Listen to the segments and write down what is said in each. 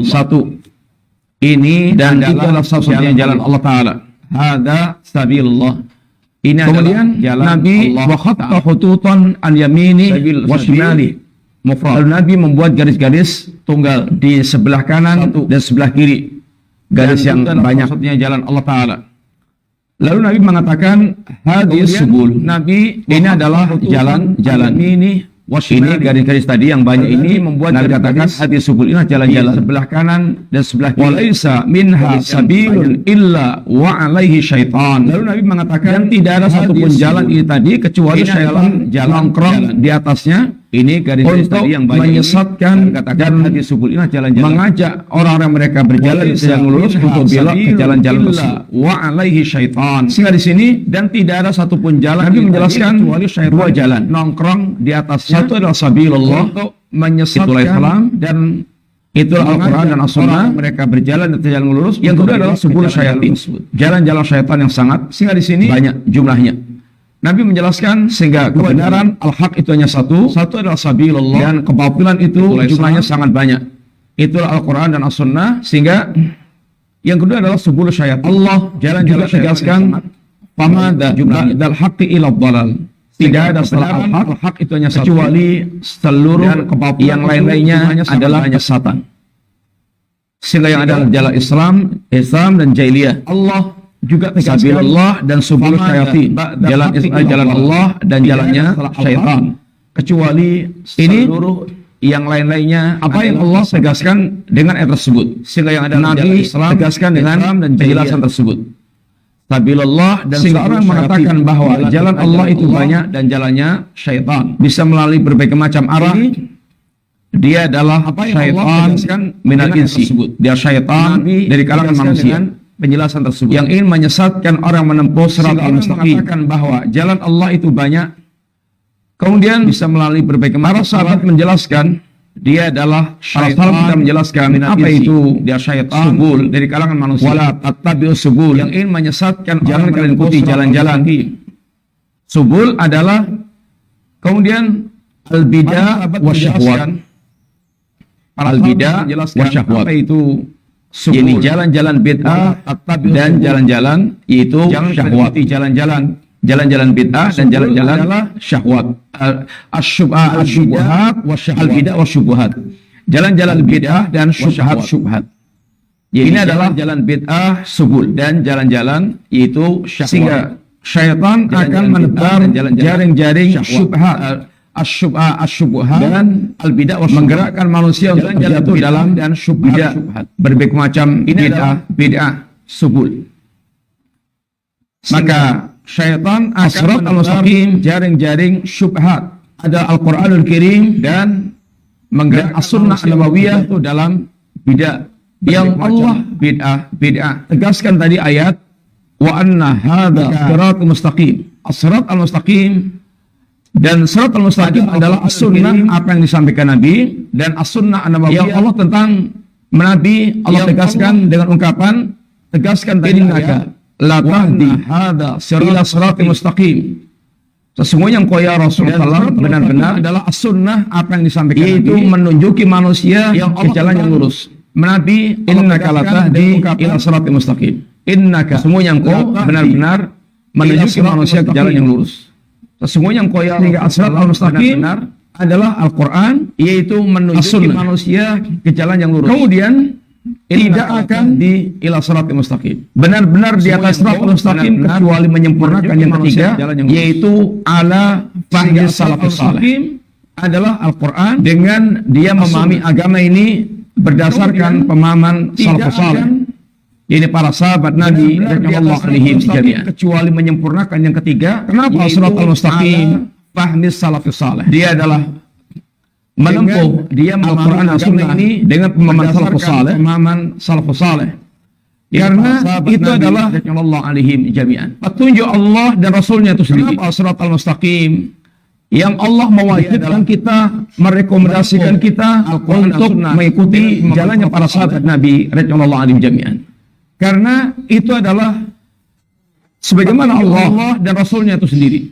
sabilullah. Satu, ini dan itu adalah satu-satunya jalan Allah Ta'ala. Hada sabilullah. Ini kemudian Nabi wa khatta khututan an yamini wa shimali mufrad. Lalu Nabi membuat garis-garis tunggal di sebelah kanan dan sebelah kiri. Garis yang banyak, satunya jalan Allah Ta'ala. Lalu Nabi mengatakan hadis subul. Nabi ini adalah jalan-jalan ini. Ini garis-garis tadi yang banyak ini membuat Nabi katakan hadis subul ini jalan-jalan sebelah kanan dan sebelah kiri. Walaisa minha sabilun illa wa alaihi syaitan. Lalu Nabi mengatakan tidak ada satupun jalan ini tadi kecuali syaitan nongkrong di atasnya. Ini garis-garis tadi yang banyak menyesatkan dan hadis subul ini jalan-jalan mengajak orang-orang mereka berjalan yang lurus untuk belok ke jalan-jalan tersebut. Wa alaihi syaitan. Sehingga di sini dan tidak ada satupun jalan. Nabi menjelaskan dua jalan nongkrong di atas. Satu adalah sabilullah untuk menyesatkan Islam dan itulah Al-Quran dan As-Sunnah. Mereka berjalan di jalan lurus. Yang kedua adalah subul syaitan. Jalan-jalan syaitan yang sangat sehingga di sini banyak jumlahnya. Nabi menjelaskan sehingga kebenaran al-haq itu hanya satu adalah sabilullah dan kebatilan itu jumlahnya sangat banyak. Itulah Al-Quran dan As-Sunnah. Sehingga yang kedua adalah subul syaitan. Allah jalan-jalan tegaskan famada dal haqqi ila dhalal. Tidak ada setelah al-haq itu hanya satu kecuali seluruh kebatilan yang lain-lainnya adalah kesesatan. Sehingga yang ada jalan Islam dan jahiliyah. Allah juga sabilullah dan subul syaitan, jalan Allah dan jalannya syaitan. Kecuali ini yang lain-lainnya apa yang Allah tegaskan dengan ayat tersebut. Sehingga yang ada Nabi tegaskan dengan penjelasan tersebut. Sabilullah dan sehingga orang mengatakan bahwa jalan Allah itu banyak dan jalannya syaitan. Bisa melalui berbagai macam arah. Dia adalah syaitan minal insi. Dia syaitan dari kalangan manusia. Penjelasan tersebut yang ingin menyesatkan orang menempuh siratal mustaqim, mengatakan bahwa jalan Allah itu banyak, kemudian bisa melalui berbagai macam. Sahabat menjelaskan dia adalah syaitan. Kita menjelaskan apa itu dia syaitan subul dari kalangan manusia. Wala tattabi'us subul yang ingin menyesatkan jangan kalian ikuti jalan-jalan. Subul adalah kemudian al-bidah wa syahwat. Al-bidah wa syahwat. Apa itu ini jalan-jalan bid'ah dan jalan-jalan yaitu syahwat. Jalan-jalan bid'ah dan jalan-jalan syahwat. Asyubhat al-bid'ah wa syubhat. Jalan-jalan bid'ah dan syubhat. Ini adalah jalan bid'ah subul dan jalan-jalan yaitu syahwat. Sehingga syaitan akan menebar jaring-jaring syubhat. Asyubhat dan al-bidah menggerakkan manusia untuk jatuh dalam dan syubhat berbagai macam bid'ah subul. Maka syaitan asrat al-mustaqim jaring-jaring syubhat. Ada Al-Quranul Karim dan menggerak as-sunnah an-nabawiyah itu dalam bid'ah yang Allah bid'ah. Tegaskan tadi ayat wa anna hadza siratal mustaqim. As-sirat al-mustaqim dan sirat al-mustaqim adalah as-sunnah apa yang disampaikan Nabi dan as-sunnah an-nabawiyah Allah tentang Nabi. Allah tegaskan dengan ungkapan tegaskan tadi ayat la tahdi hadza siratal mustaqim. Sesungguhnya engkau ya Rasulullah benar-benar adalah as-sunnah apa yang disampaikan yaitu menunjuki manusia ke jalan yang lurus. Nabi innaka la tahdi ila siratal mustaqim. Innaka sesungguhnya engkau benar-benar menunjuki manusia ke jalan yang lurus. Sesungguhnya engkau ya as-sirat al-mustaqim adalah Al-Quran yaitu menunjuki manusia ke jalan yang lurus. Kemudian tidak akan di ila siratal mustaqim. Benar-benar di atas siratal mustaqim kecuali menyempurnakan yang ketiga yaitu ala fahmi salafus salih. Adalah Al-Quran dengan dia memahami agama ini berdasarkan pemahaman salafus salih. Ini para sahabat Nabi radhiyallahu anhum jami'an. Kecuali menyempurnakan yang ketiga. Kenapa siratal mustaqim? Fahmi salafus salih. Dia adalah menempuh dia Al-Quran dan Sunnah ini dengan pemahaman salafus salih. Karena itu adalah radhiyallahu anhum jami'an. Petunjuk Allah dan Rasulnya itu sendiri. Kenapa siratal mustaqim? Yang Allah mewajibkan kita, merekomendasikan kita untuk mengikuti jalannya para sahabat Nabi radhiyallahu anhum jami'an. Karena itu adalah sebagaimana Allah dan Rasulnya itu sendiri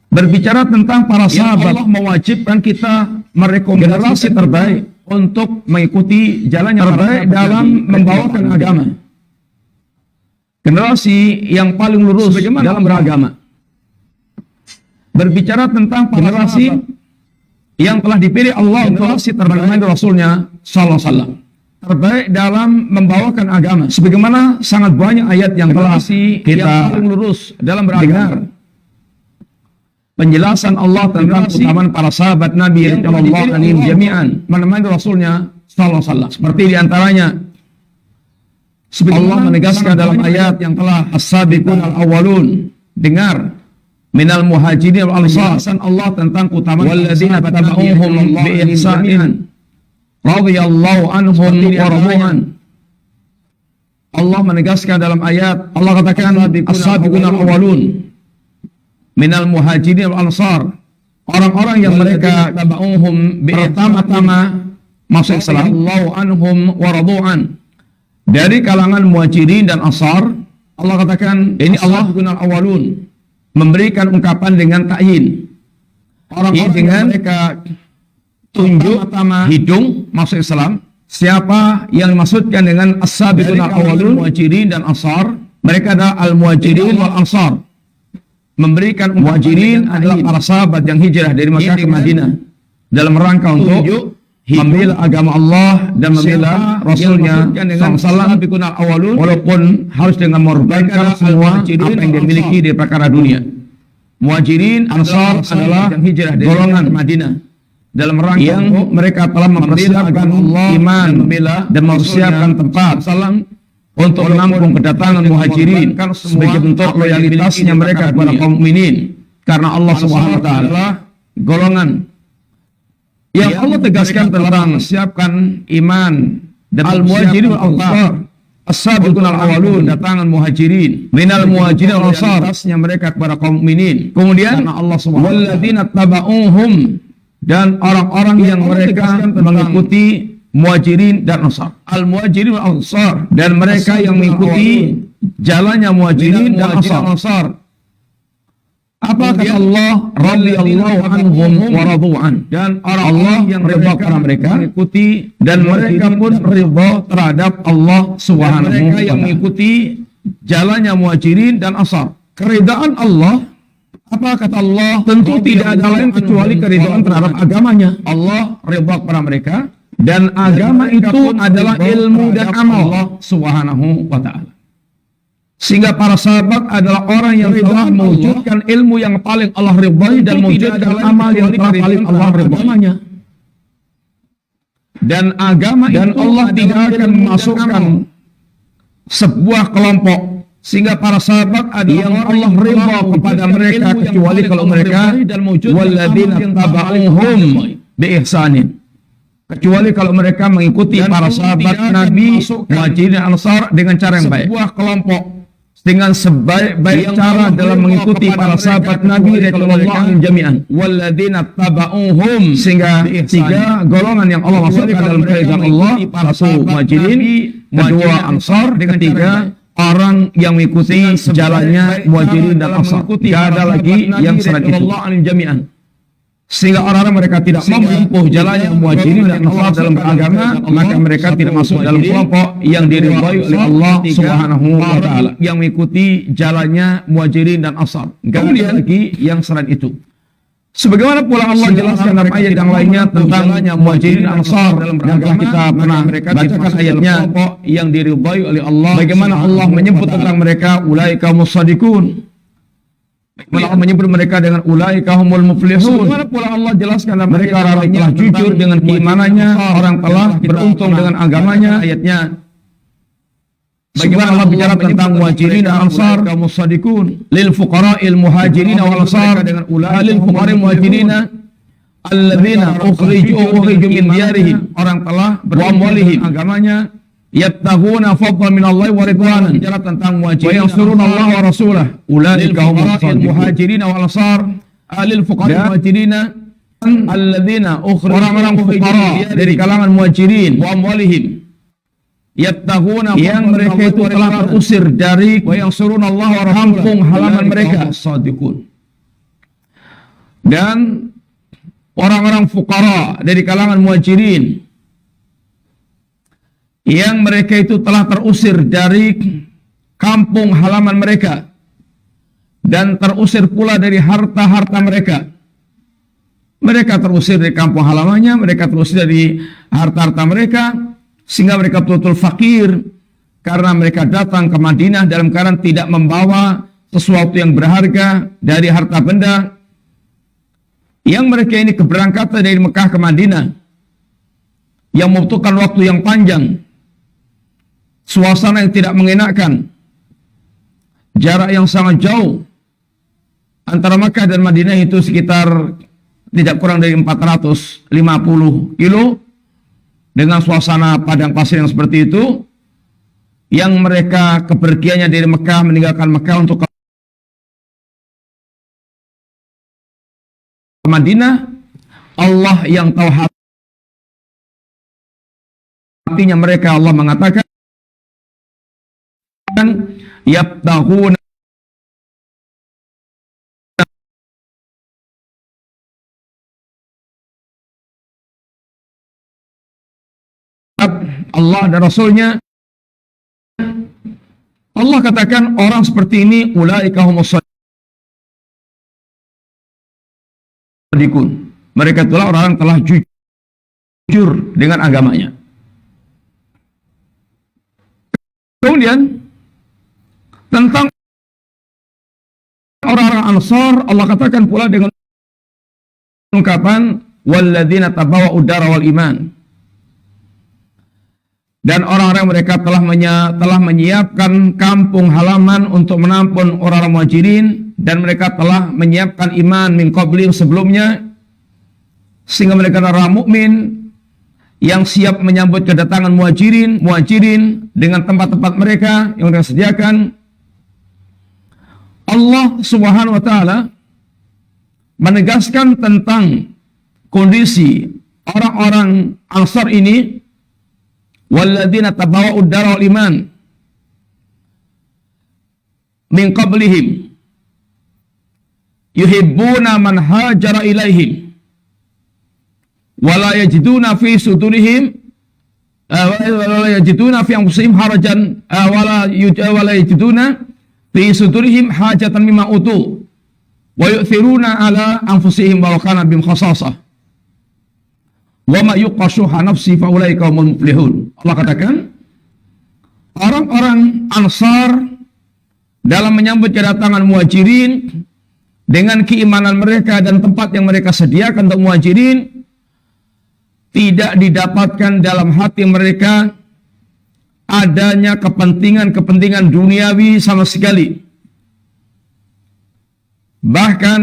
berbicara tentang para sahabat. Allah mewajibkan kita merekomendasi terbaik untuk mengikuti jalannya terbaik dalam membawakan agama. Generasi yang paling lurus dalam beragama. Berbicara tentang generasi yang telah dipilih Allah untuk terbaik Rasulnya Sallallahu Alaihi Wasallam. Terbaik dalam membawakan agama. Sebagaimana sangat banyak ayat yang telah kita paling lurus dalam beragama. Penjelasan Allah tentang keutamaan para sahabat Nabi radhiyallahu anhum jami'an menemani Rasulnya sallallahu alaihi wasallam. Seperti diantaranya Allah menegaskan dalam ayat yang telah as-sabiqun al-awwalun, dengar, minal muhajirin wal ansar, Allah tentang keutamaan walladzina tabauhum bi ihsanin radhiyallahu anhum wa radu'an. Allah menegaskan dalam ayat, Allah katakan as-sabiqun al-awwalun minal muhajirin wal ansar, orang-orang yang mereka pertama-tama masuk Islam, Allahu anhum wa radu'an, dari kalangan muhajirin dan ansar. Allah katakan ini Allah gunal awalun, memberikan ungkapan dengan ta'yin, orang-orang dengan mereka tunjuk hidung masuk Islam. Siapa yang dimaksudkan dengan as-sabiqun al-awwalun, muhajirin dan ansar, mereka adalah al-muhajirin wal ansar. Memberikan muhajirin adalah para sahabat yang hijrah dari Makkah ke Madinah dalam rangka untuk membela agama Allah dan membela Rasulnya SAW, walaupun harus dengan mengorbankan semua apa yang dimiliki di perkara dunia. Muhajirin Ansar adalah hijrah dari golongan Madinah dalam rangka yang mereka telah mempersiapkan iman dan mempersiapkan tempat untuk menampung kedatangan muhajirin sebagai bentuk loyalitasnya mereka kepada kaum mukminin, karena Allah Subhanahu wa taala golongan yang Allah tegaskan tentang siapkan iman dan al-muhajirin wal ansar, as-sabiqun al-awwalun, datangan muhajirin, minal muhajirin wal ansar, atasnya mereka kepada kaum mukminin. Kemudian Allah Subhanahu wa taala walladzina tabauhum, dan orang-orang yang mereka mengikuti muhajirin dan ansar, al-muhajirin wal ansar, dan mereka yang mengikuti jalannya muhajirin dan ansar. Apa kata Allah? Radhiyallahu anhum wa radu'an, dan Allah yang ridha kepada mereka mengikuti, dan mereka pun ridha terhadap Allah Subhanahu wa taala yang mengikuti jalannya muhajirin dan ansar. Keridhaan Allah, apa kata Allah? Tentu tidak ada lain kecuali keridhaan terhadap agamanya. Allah ridha kepada mereka, dan agama itu adalah ilmu dan amal Allah Subhanahu wa taala. Sehingga para sahabat adalah orang yang telah mewujudkan ilmu yang paling Allah ridhai dan mewujudkan amal yang telah paling Allah ridhainya. Dan agama dan itu Allah tidak akan memasukkan sebuah kelompok, sehingga para sahabat adalah yang Allah ridha kepada mereka kecuali kalau mereka walladzina tabauhum bi ihsanin, kecuali kalau mereka mengikuti para sahabat Nabi muhajirin ansar dengan cara yang baik. Sebuah kelompok dengan sebaik-baik cara dalam mengikuti para sahabat Nabi radhiyallahu anhum jami'an, walladzina tabauhum, sehingga tiga golongan yang Allah masukkan dalam keridhaan Allah, satu muhajirin, kedua ansar, ketiga orang yang mengikuti jalannya muhajirin dan ansar. Tidak ada lagi yang selain itu. Sehingga orang-orang mereka tidak mau menempuh jalannya muhajirin dan ansar dalam beragama, maka mereka tidak masuk dalam kelompok yang diridhai oleh Allah Subhanahu wa taala, yang mengikuti jalannya muhajirin dan ansar. Kemudian lagi yang selain itu. Sebagaimana pula Allah jelaskan dalam ayat yang lainnya tentang muhajirin dan ansar, dan telah kita pernah bacakan ayatnya yang diridhai oleh Allah. Bagaimana Allah menyebut tentang mereka ulaika musaddiqun, Allah menyebut mereka dengan ulaika humul muflihun. Sebagaimana pula Allah jelaskan mereka orang telah jujur dengan keimanannya, orang telah beruntung dengan agamanya. Ayatnya bagaimana Allah bicara tentang muhajirin dan ansar, kaum musaddiqun lil fuqara'il muhajirin wal ansar, dengan ulaika lil fuqara'il muhajirin alladzina ukhriju min diyarihim, orang telah berumwalihim agamanya, yattaquna fadlan min Allah wa ridwanan, bicara tentang muhajirin wa yansuruna Allah wa rasulah, ulaika humul muhajirin wal ansar alil fuqara muhajirin alladzina ukhriju, orang-orang fuqara dari kalangan muhajirin wa amwalihim, yattaquna yang mereka itu telah terusir dari wa yansuruna Allah wa kampung halaman mereka, shadiqun, dan orang-orang fuqara dari kalangan muhajirin yang mereka itu telah terusir dari kampung halaman mereka dan terusir pula dari harta-harta mereka. Mereka terusir dari kampung halamannya, mereka terusir dari harta-harta mereka, sehingga mereka betul-betul fakir karena mereka datang ke Madinah dalam keadaan tidak membawa sesuatu yang berharga dari harta benda. Yang mereka ini keberangkatan dari Mekah ke Madinah yang membutuhkan waktu yang panjang, suasana yang tidak mengenakan, jarak yang sangat jauh antara Mekah dan Madinah itu sekitar tidak kurang dari 450 kilo, dengan suasana padang pasir yang seperti itu, yang mereka kepergiannya dari Mekah, meninggalkan Mekah untuk ke Madinah. Allah yang tahu hatinya mereka. Allah mengatakan, yabtaghuna Allah dan Rasulnya. Allah katakan orang seperti ini ulaika humus shadiqun. Mereka itulah orang yang telah jujur dengan agamanya. Kemudian tentang orang-orang Ansar, Allah katakan pula dengan ungkapan walladzina tabawwa'ud dara wal iman. Dan orang-orang mereka telah menyiapkan kampung halaman untuk menampung orang-orang muhajirin, dan mereka telah menyiapkan iman min qablihim sebelumnya, sehingga mereka adalah mukmin yang siap menyambut kedatangan muhajirin dengan tempat-tempat mereka yang mereka sediakan. Allah Subhanahu wa taala menegaskan tentang kondisi orang-orang Ansar ini, walladzina tabawwa'ud dara wal iman min qablihim yuhibbuna man hajara ilaihim wala yajiduna fi sudurihim wala yajiduna fi anfusihim harajan wala yajiduna fi sudurihim hajatan mimma utu wa yu'thiruna ala anfusihim walau kana bihim khasasah wa ma yuqashuha nafsi fa ulaika humul muflihun. Allah katakan orang-orang Ansar dalam menyambut kedatangan muhajirin dengan keimanan mereka dan tempat yang mereka sediakan untuk muhajirin, tidak didapatkan dalam hati mereka adanya kepentingan-kepentingan duniawi sama sekali. Bahkan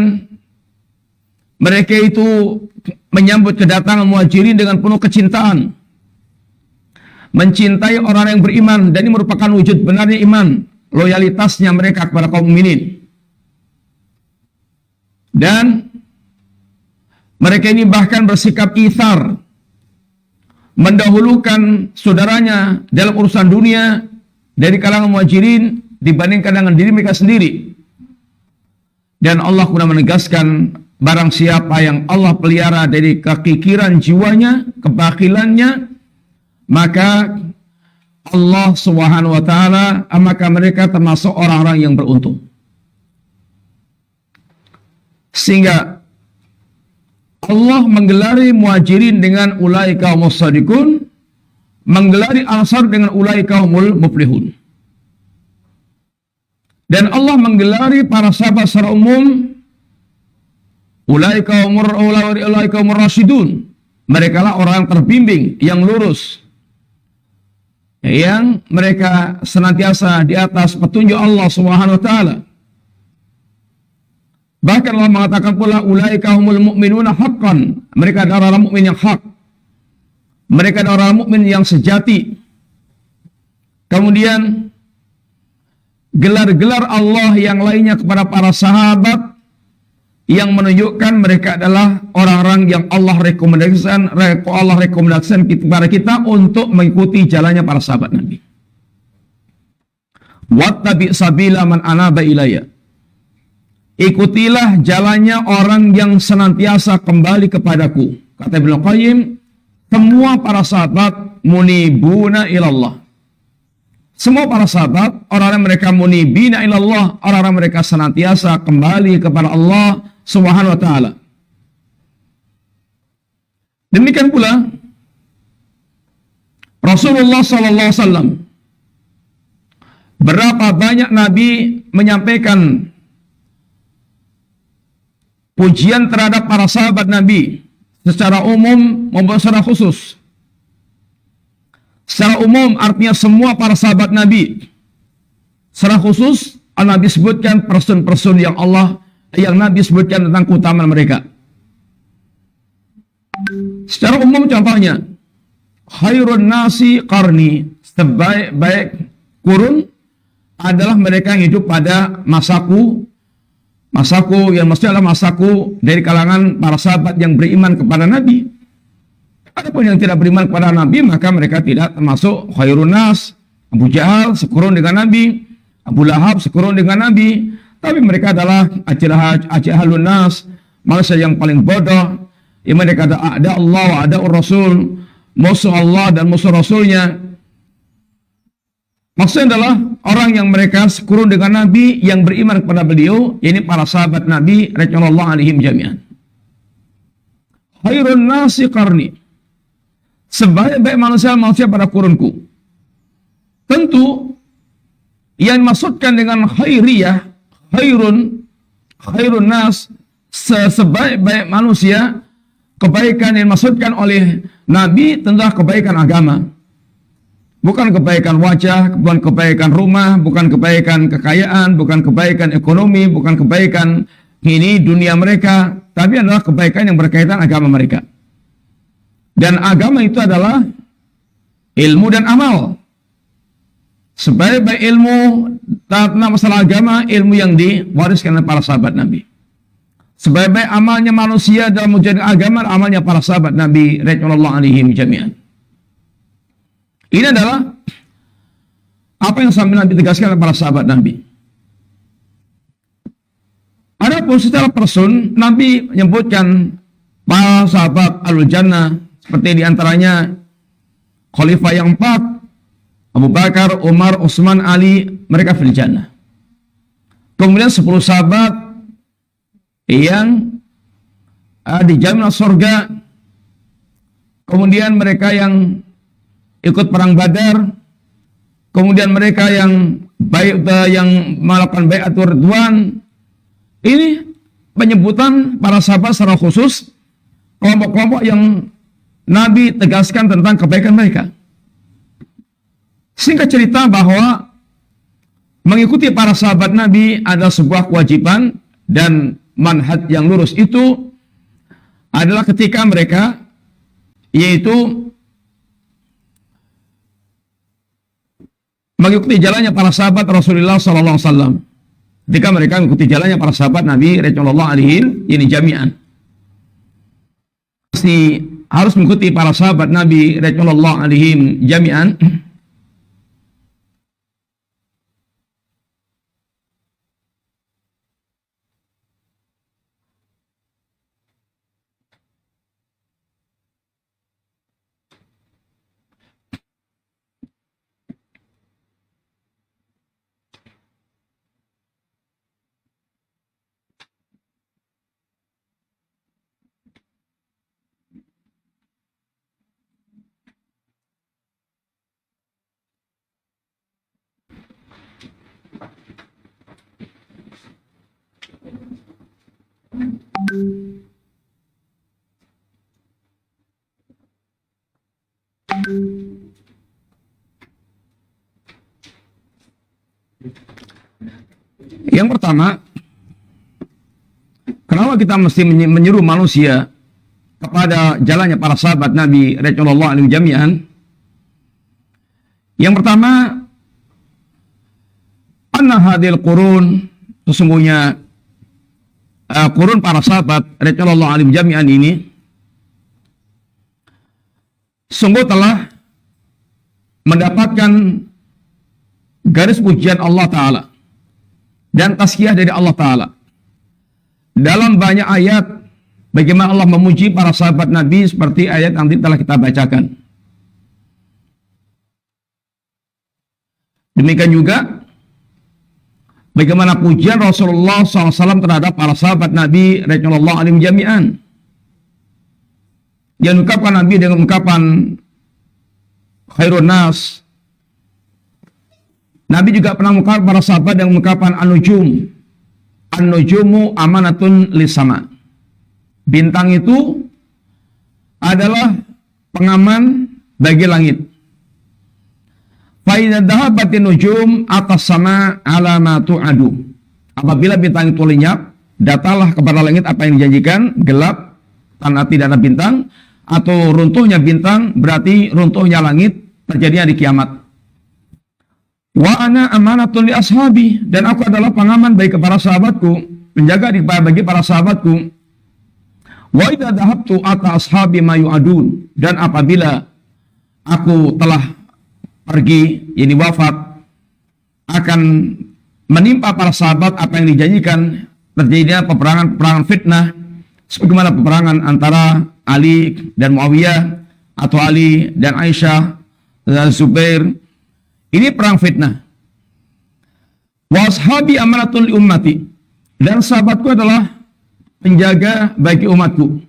mereka itu menyambut kedatangan muhajirin dengan penuh kecintaan, mencintai orang yang beriman, dan ini merupakan wujud benarnya iman, loyalitasnya mereka kepada kaum mukminin. Dan mereka ini bahkan bersikap itsar, mendahulukan saudaranya dalam urusan dunia dari kalangan muhajirin dibandingkan dengan diri mereka sendiri. Dan Allah pun menegaskan, barang siapa yang Allah pelihara dari kekikiran jiwanya, kebakilannya, maka Allah Subhanahu wa taala, maka mereka termasuk orang-orang yang beruntung. Sehingga Allah menggelari muhajirin dengan ulaika humus shadiqun, menggelari Ansar dengan ulaika humul muflihun. Dan Allah menggelari para sahabat secara umum ulaika humur rasyidun. Mereka lah orang yang terbimbing, yang lurus, yang mereka senantiasa di atas petunjuk Allah Subhanahu wa taala. Bahkan Allah mengatakan pula ulaika humul mu'minuna haqqan. Mereka adalah orang mukmin yang hak. Mereka adalah orang mukmin yang sejati. Kemudian gelar-gelar Allah yang lainnya kepada para sahabat yang menunjukkan mereka adalah orang-orang yang Allah rekomendasikan kepada kita untuk mengikuti jalannya para sahabat Nabi. Wattabi sabila man anaba ilayya. Ikutilah jalannya orang yang senantiasa kembali kepadaku. Kata Ibnu Qayyim, semua para sahabat munibuna ilallah. Semua para sahabat, orang-orang mereka munibina ilallah, orang-orang mereka senantiasa kembali kepada Allah Subhanahu wa taala. Demikian pula Rasulullah sallallahu alaihi wasallam, berapa banyak Nabi menyampaikan pujian terhadap para sahabat Nabi secara umum maupun secara khusus. Secara umum artinya semua para sahabat Nabi. Secara khusus Nabi sebutkan person-person yang Nabi sebutkan tentang keutamaan mereka. Secara umum contohnya, khairun nasi qarni, sebaik-baik kurun adalah mereka yang hidup pada masaku yang maksudnya adalah masaku dari kalangan para sahabat yang beriman kepada Nabi. Adapun yang tidak beriman kepada Nabi, maka mereka tidak termasuk khairun nas. Abu Jahal sekurun dengan Nabi, Abu Lahab sekurun dengan Nabi, tapi mereka adalah ajahalun nas, manusia yang paling bodoh. Yang mereka ada Allah, ada Rasul, musuh Allah dan musuh Rasulnya. Maksudnya adalah orang yang mereka sekurun dengan Nabi yang beriman kepada beliau, ini para sahabat Nabi radhiyallahu alaihim jami'an. Khairun nasi qarni, sebaik-baik manusia pada kurunku. Tentu yang dimaksudkan dengan khairiyah, khairun nas, sebaik-baik manusia, kebaikan yang dimaksudkan oleh Nabi tentulah kebaikan agama. Bukan kebaikan wajah, bukan kebaikan rumah, bukan kebaikan kekayaan, bukan kebaikan ekonomi, bukan kebaikan ini dunia mereka, tapi adalah kebaikan yang berkaitan agama mereka. Dan agama itu adalah ilmu dan amal. Sebaik-baik ilmu tentang masalah agama, ilmu yang diwariskan oleh para sahabat Nabi. Sebaik-baik amalnya manusia dalam menjalankan agama, amalnya para sahabat Nabi radhiyallahu alaihim jami'an. Ini adalah apa yang sampai Nabi tegaskan oleh para sahabat Nabi. Adapun secara person, Nabi menyebutkan para sahabat al-jannah seperti diantaranya Khalifah yang 4, Abu Bakar, Umar, Utsman, Ali, mereka fil jannah. Kemudian 10 sahabat yang dijamin surga. Kemudian mereka yang ikut perang Badar, kemudian mereka yang melakukan bai'atur ridwan. Ini penyebutan para sahabat secara khusus, kelompok-kelompok yang Nabi tegaskan tentang kebaikan mereka. Singkat cerita bahwa mengikuti para sahabat Nabi adalah sebuah kewajiban, dan manhaj yang lurus itu adalah ketika mereka yaitu mengikuti jalannya para sahabat Rasulullah SAW. Ketika mereka mengikuti jalannya para sahabat Nabi radhiyallahu alaihim ini jami'an. Pasti harus mengikuti para sahabat Nabi radhiyallahu alaihim jami'an. Yang pertama, kenapa kita mesti menyeru manusia kepada jalannya para sahabat Nabi radhiyallahu anhum jami'an? Yang pertama, anna hadil qurun, sesungguhnya kurun para sahabat radhiyallahu anhum jami'an ini sungguh telah mendapatkan garis pujian Allah Ta'ala dan tazkiyah dari Allah Ta'ala dalam banyak ayat bagaimana Allah memuji para sahabat Nabi seperti ayat yang telah kita bacakan. Demikian juga bagaimana pujian Rasulullah SAW terhadap para sahabat Nabi radhiyallahu anhum jami'an. Yang diungkapkan Nabi dengan ungkapan khairun nas. Nabi juga pernah mengungkapkan para sahabat yang mengungkapkan an-nujum. An-nujumu amanatun lisama. Bintang itu adalah pengaman bagi langit. Fa idza dhahabatin nujum atas sama alamatu adu. Apabila bintang itu lenyap, datanglah kepada langit apa yang dijanjikan, gelap tanpa tidak ada bintang, atau runtuhnya bintang berarti runtuhnya langit, terjadinya di kiamat. Wa ana amanatun li ashabi, dan aku adalah pengaman bagi para sahabatku, menjaga bagi para sahabatku. Wa idza dhahabtu ata ashabi ma yu'adun, dan apabila aku telah pergi, yani wafat, akan menimpa para sahabat apa yang dijanjikan, terjadinya peperangan fitnah, sebagaimana peperangan antara Ali dan Muawiyah, atau Ali dan Aisyah dan Zubair. Ini perang fitnah. Wa ashabi amanatul li ummati, dan sahabatku adalah penjaga bagi umatku.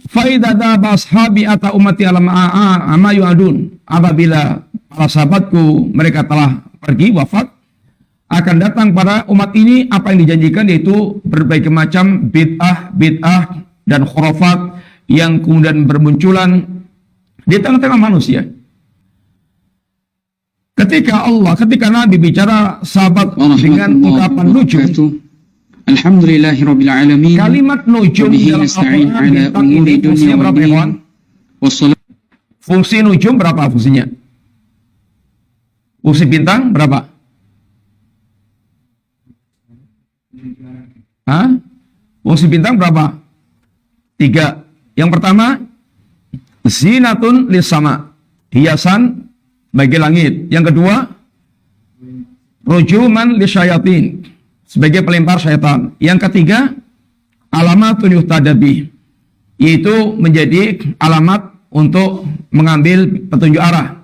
Fa idza dhaba ashabi ata ummati ama yu'adun, apabila para sahabatku mereka telah pergi wafat, akan datang pada umat ini apa yang dijanjikan, yaitu berbagai macam bid'ah dan khurafat yang kemudian bermunculan di tengah-tengah manusia. Ketika Nabi bicara sahabat dengan ungkapan nujum, alhamdulillahirabbil alamin, kalimat nujum dalam Al-Qur'an bintang ini fungsinya berapa, ikhwan? Fungsi nujum berapa fungsinya? Fungsi bintang berapa? Fungsi bintang berapa? 3. Yang pertama, zinatun lisama, hiasan bagi langit. Yang kedua, rujuman lisyayatin, sebagai pelempar syaitan. Yang ketiga, alamatun yuhtadabi, yaitu menjadi alamat untuk mengambil petunjuk arah.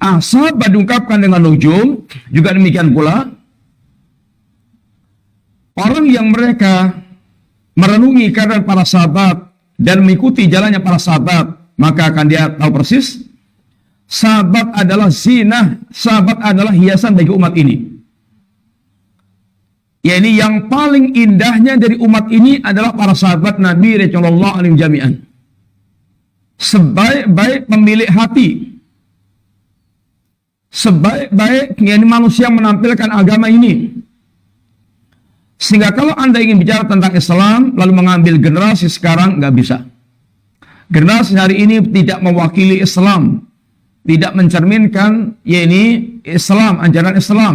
Sahabat diungkapkan dengan nujum, juga demikian pula orang yang mereka merenungi keadaan para sahabat dan mengikuti jalannya para sahabat, maka akan dia tahu persis sahabat adalah zinah, sahabat adalah hiasan bagi umat ini. Yani yang paling indahnya dari umat ini adalah para sahabat Nabi radhiyallahu anhum jami'an. Sebaik-baik pemilik hati, sebaik-baik yani manusia menampilkan agama ini. Sehingga kalau Anda ingin bicara tentang Islam lalu mengambil generasi sekarang, nggak bisa. Generasi hari ini tidak mewakili Islam, tidak mencerminkan yakni Islam, ajaran Islam.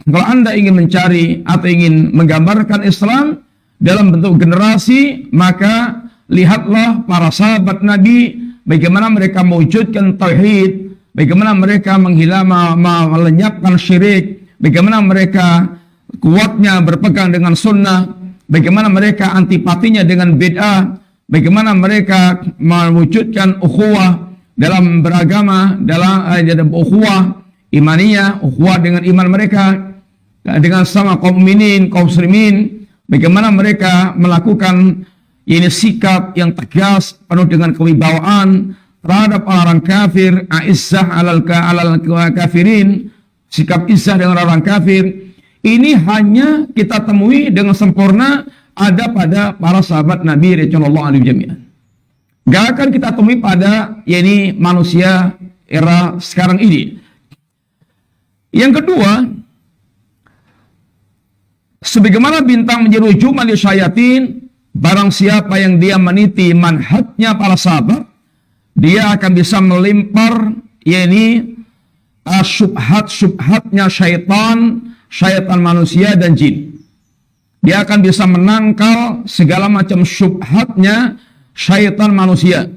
Kalau Anda ingin mencari atau ingin menggambarkan Islam dalam bentuk generasi, maka lihatlah para sahabat Nabi, bagaimana mereka mewujudkan tauhid, bagaimana mereka melenyapkan syirik, bagaimana mereka kuatnya berpegang dengan sunnah, bagaimana mereka antipatinya dengan bid'ah, bagaimana mereka mewujudkan ukhuwah dalam beragama, dalam ukhuwah imaniyah, ukhuwah dengan iman mereka dengan sama kaum mukminin, kaum muslimin, bagaimana mereka melakukan ini sikap yang tegas penuh dengan kewibawaan terhadap orang kafir, aizzah alal kafirin, sikap izzah dengan orang kafir. Ini hanya kita temui dengan sempurna ada pada para sahabat Nabi radhiyallahu anhum jami'an. Gak akan kita temui pada yakni manusia era sekarang ini. Yang kedua, sebagaimana bintang menjadi rujuman li syayatin, barang siapa yang dia meniti manhajnya para sahabat, dia akan bisa melempar yakni syubhat-syubhatnya syaitan manusia dan jin. Dia akan bisa menangkal segala macam syubhatnya syaitan manusia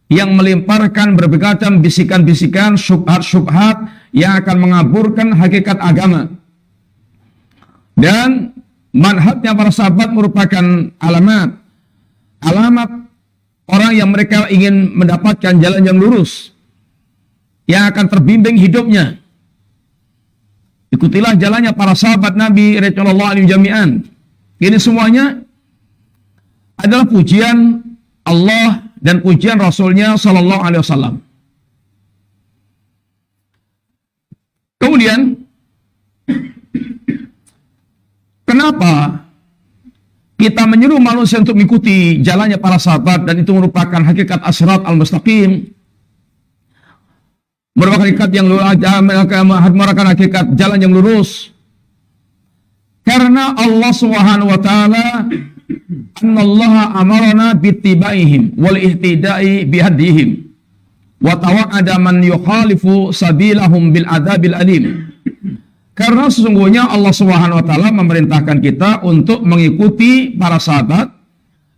yang melemparkan berbagai macam bisikan-bisikan, syubhat-syubhat yang akan mengaburkan hakikat agama. Dan manhajnya para sahabat merupakan alamat orang yang mereka ingin mendapatkan jalan yang lurus, yang akan terbimbing hidupnya. Ikutilah jalannya para sahabat Nabi radhiyallahu anhum jami'an. Ini semuanya adalah pujian Allah dan pujian Rasulnya sallallahu alaihi wasallam. Kemudian, kenapa kita menyuruh manusia untuk mengikuti jalannya para sahabat, dan itu merupakan hakikat as-sirat al-mustaqim, merupakan hakikat yang merupakan hakikat jalan yang lurus. Karena Allah Subhanahu wa taala, "Annallaha amarna bittibaihim wal ihtida'i bihadihim wa tawa'ada man yukhalifu sabilahum bil adzabil alim." Karena sesungguhnya Allah Subhanahu wa taala memerintahkan kita untuk mengikuti para sahabat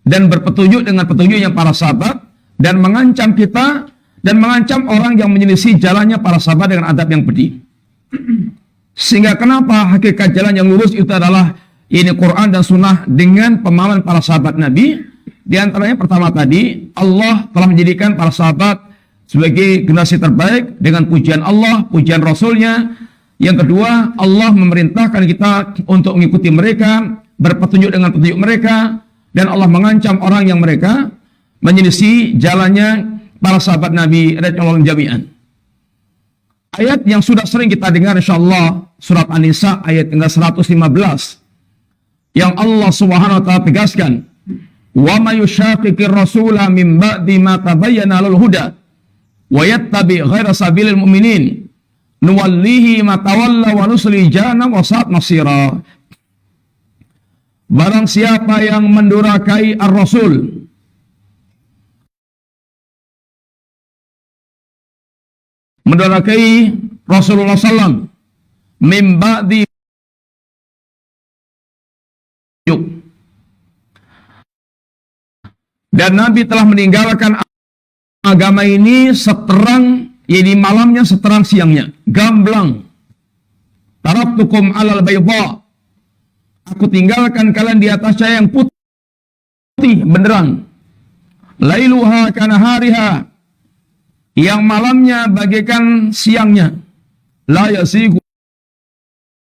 dan berpetunjuk dengan petunjuknya para sahabat, dan mengancam kita dan mengancam orang yang menyelisih jalannya para sahabat dengan adab yang pedih. Sehingga kenapa hakikat jalan yang lurus itu adalah ini Quran dan Sunnah dengan pemahaman para sahabat Nabi. Di antaranya pertama tadi, Allah telah menjadikan para sahabat sebagai generasi terbaik dengan pujian Allah, pujian Rasulnya. Yang kedua, Allah memerintahkan kita untuk mengikuti mereka, berpetunjuk dengan petunjuk mereka, dan Allah mengancam orang yang mereka menyelisih jalannya para sahabat Nabi radhiyallahu anhum jami'an. Ayat yang sudah sering kita dengar insyaallah, surat An-Nisa ayat yang 115, yang Allah Subhanahu wa taala tegaskan, "Wa may yushaqiqir rasula min ba'di ma tabayyana lahul huda wa yattabi' ghaira sabilil mu'minin nuwallihi ma tawalla wa nusli jahannam wa sa'at masira." Barang siapa yang mendurhakai ar-rasul, mendurhakai Rasulullah SAW, min ba'di, dan Nabi telah meninggalkan agama ini seterang, ini malamnya seterang siangnya, gamblang. Taraktukum alal bayda, aku tinggalkan kalian di atas cahaya yang putih benderang. Lailuha kanahariha, yang malamnya bagaikan siangnya. La yasigu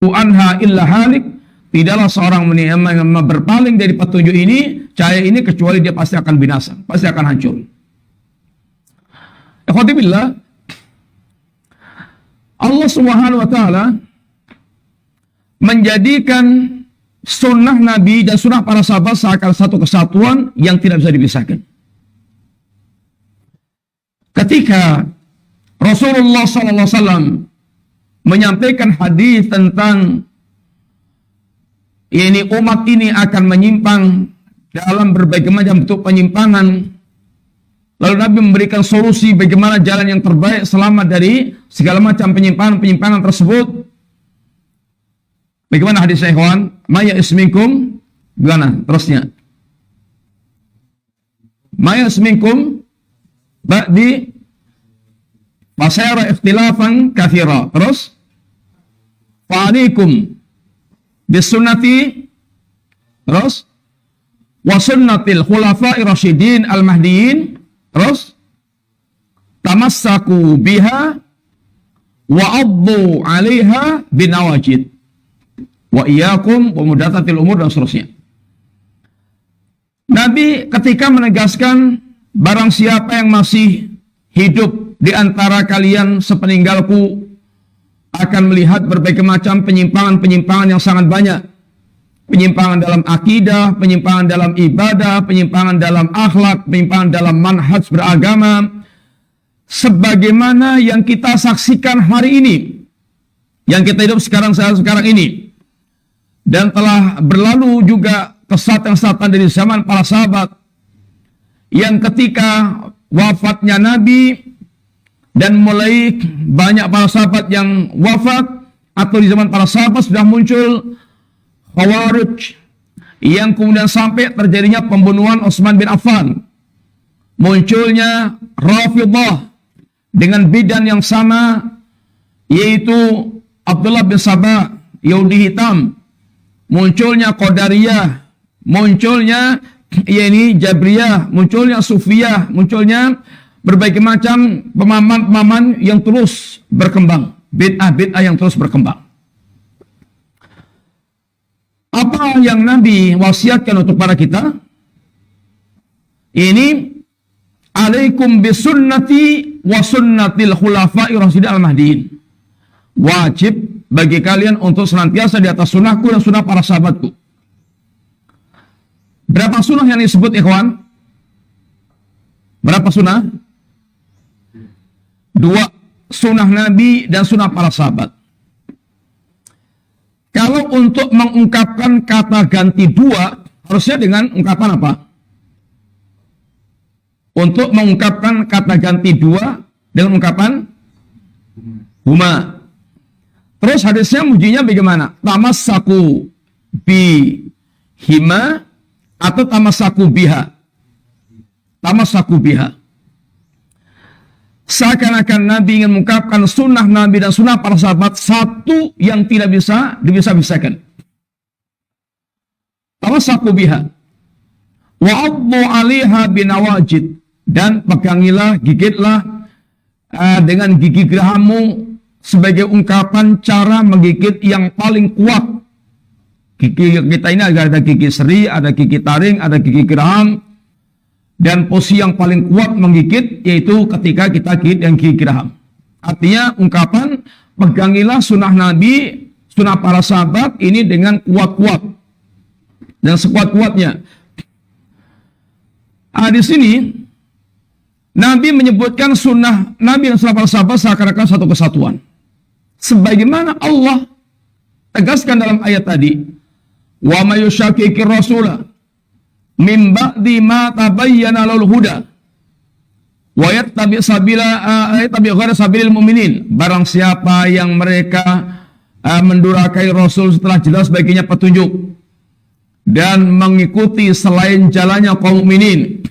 anha illa halik, tidaklah seorang berpaling dari petunjuk ini, cahaya ini, kecuali dia pasti akan binasa, pasti akan hancur. Ikhwati billah, Allah Subhanahu wa taala menjadikan sunnah Nabi dan sunnah para sahabat seakan satu kesatuan yang tidak bisa dipisahkan. Ketika Rasulullah SAW menyampaikan hadis tentang ini umat ini akan menyimpang dalam berbagai macam bentuk penyimpangan, lalu Nabi memberikan solusi bagaimana jalan yang terbaik selamat dari segala macam penyimpangan tersebut. Bagaimana hadisnya ikhwan? Maya isminkum, gimana terusnya? Maya isminkum ba'di fasayara ikhtilafan katsira. Terus fa'alaikum bisunnati, terus wa sunnatil khulafa'i rasyidin al-mahdiyyin, terus tamassaku biha wa addu 'alaiha binawajid wa iyyakum wa muhdatsatil umur, dan seterusnya. Nabi ketika menegaskan, barang siapa yang masih hidup di antara kalian sepeninggalku akan melihat berbagai macam penyimpangan-penyimpangan yang sangat banyak. Penyimpangan dalam akidah, penyimpangan dalam ibadah, penyimpangan dalam akhlak, penyimpangan dalam manhaj beragama. Sebagaimana yang kita saksikan hari ini, yang kita hidup sekarang ini. Dan telah berlalu juga kesatuan-kesatuan dari zaman para sahabat, yang ketika wafatnya Nabi dan mulai banyak para sahabat yang wafat, atau di zaman para sahabat sudah muncul Khawarij, yang kemudian sampai terjadinya pembunuhan Utsman bin Affan, munculnya Rafidhah dengan bidan yang sama, yaitu Abdullah bin Sabah, Yahudi hitam, munculnya Qadariyah, munculnya Jabriyah, munculnya Sufiyah, munculnya berbagai macam pemahaman yang terus berkembang, bid'ah yang terus berkembang. Apa yang Nabi wasiatkan untuk para kita? Ini alaikum bisunnati wa sunnatil khulafa'i rasyidin al-mahdiin. Wajib bagi kalian untuk senantiasa di atas sunnahku dan sunnah para sahabatku. Berapa sunnah yang disebut, ikhwan? Berapa sunnah? 2 sunnah Nabi dan sunnah para sahabat. Kalau untuk mengungkapkan kata ganti 2, harusnya dengan ungkapan apa? Untuk mengungkapkan kata ganti 2 dengan ungkapan huma. Terus hadisnya mujinya bagaimana? Tamassaku bi hima atau tamassaku biha? Tamassaku biha. Seakan-akan Nabi ingin mengungkapkan sunnah Nabi dan sunnah para sahabat satu yang tidak bisa dibisa-bisakan. Tamassaku biha. Wa addu 'alaiha binawajid. Dan pegangilah, gigitlah dengan gigi gerahammu sebagai ungkapan cara menggigit yang paling kuat. Gigi kita ini ada gigi seri, ada gigi taring, ada gigi geraham. Dan posisi yang paling kuat menggigit yaitu ketika kita gigit yang gigi geraham. Artinya ungkapan pegangilah sunnah Nabi, sunnah para sahabat ini dengan kuat-kuat dan sekuat-kuatnya. Di sini Nabi menyebutkan sunnah Nabi dan sunnah para sahabat seakan-akan satu kesatuan. Sebagaimana Allah tegaskan dalam ayat tadi, wa may yushaqiqir rasula min ba'di ma tabayyana lahul huda wa yattabi' ghayra sabilil mu'minin. Barang siapa yang mereka mendurhakai Rasul setelah jelas baginya petunjuk dan mengikuti selain jalannya kaum mukminin.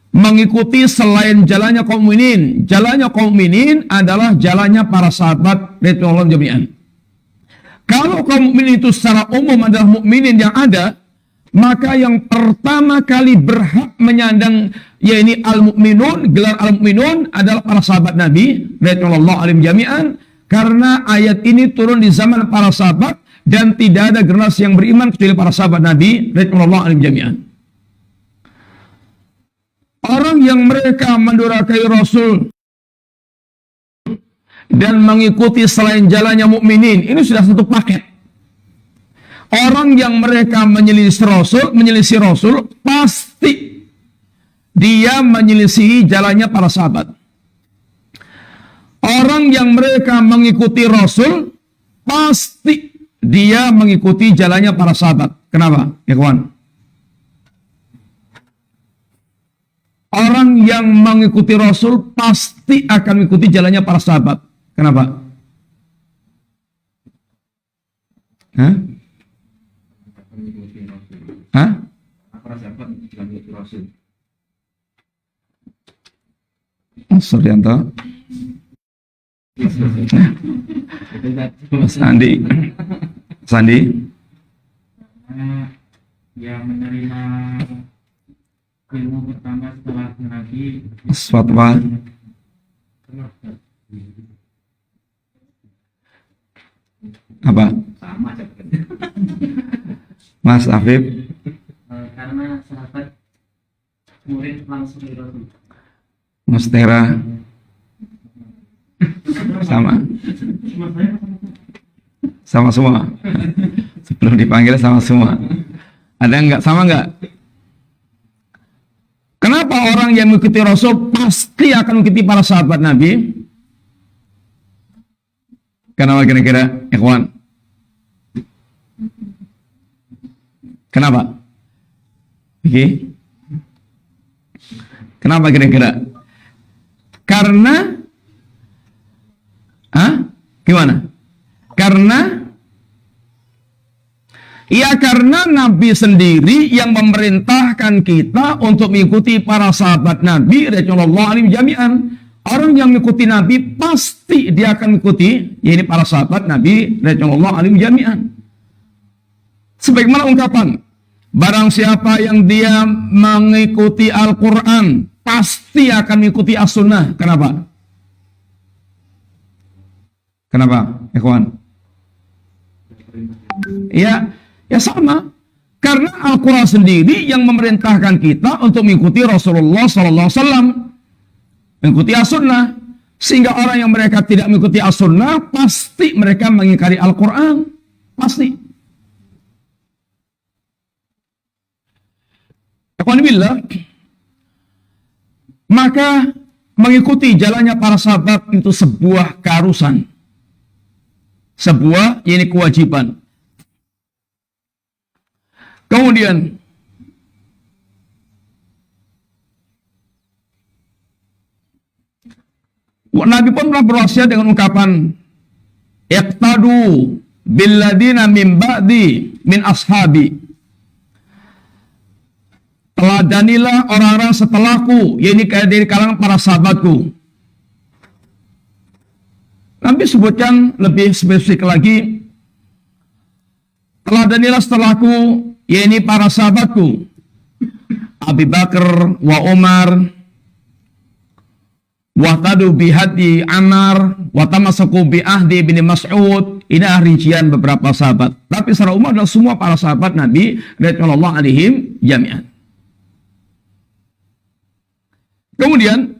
Mengikuti selain jalannya kaum mukminin. Jalannya kaum mukminin adalah jalannya para sahabat radhiyallahu jami'an. Kalau kaum mukminin itu secara umum adalah mukminin yang ada, maka yang pertama kali berhak menyandang yaitu al-mukminun, gelar al-mukminun adalah para sahabat Nabi radhiyallahu anhum jami'an, karena ayat ini turun di zaman para sahabat dan tidak ada generasi yang beriman kecuali para sahabat Nabi radhiyallahu anhum jami'an. Orang yang mereka mendurhakai Rasul dan mengikuti selain jalannya mukminin, ini sudah satu paket. Orang yang mereka menyelisih Rasul, pasti dia menyelisihi jalannya para sahabat. Orang yang mereka mengikuti Rasul, pasti dia mengikuti jalannya para sahabat. Kenapa, ya kawan? Orang yang mengikuti Rasul pasti akan mengikuti jalannya para sahabat. Kenapa? Hah? Hah? Suryanto. Sandi. Yang menerima ilmu pertama setelah Nabi Fatwa. Apa? sama Mas Afif. karena sahabat murid langsung dari Rasul. Mustera. Sama semua. Sebelum dipanggil sama semua. Ada enggak? Sama enggak? Kenapa orang yang mengikuti Rasul pasti akan mengikuti para sahabat Nabi? Kenapa kira-kira, ikhwan? Kenapa? Oke. Kenapa kira-kira? Karena gimana? Karena Nabi sendiri yang memerintahkan kita untuk mengikuti para sahabat Nabi radhiyallahu anhum jami'an. Orang yang mengikuti Nabi pasti dia akan mengikuti, yaitu para sahabat Nabi radhiyallahu anhum jami'an. Sebagaimana ungkapan, barang siapa yang dia mengikuti Al-Quran, pasti akan mengikuti As-Sunnah. Kenapa? Kenapa, ikhwan? Ya sama. Karena Al-Quran sendiri yang memerintahkan kita untuk mengikuti Rasulullah SAW, mengikuti As-Sunnah. Sehingga orang yang mereka tidak mengikuti As-Sunnah, pasti mereka mengingkari Al-Quran. Pasti. Maka mengikuti jalannya para sahabat itu sebuah keharusan. Sebuah ini kewajiban. Kemudian Nabi pun pernah berwasiat dengan ungkapan iqtadu billadina min ba'di min ashabi. Teladanilah orang-orang setelahku, yaitu dari kalangan para sahabatku. Nabi sebutkan lebih spesifik lagi, teladanilah setelahku, yaitu para sahabatku, Abu Bakar wa Umar, wahtadu bihadi Ammar, watamasaku bi ahdi bin Mas'ud. Ini rincian beberapa sahabat. Tapi secara umum adalah semua para sahabat Nabi radhiyallahu alaihim jami'an. Kemudian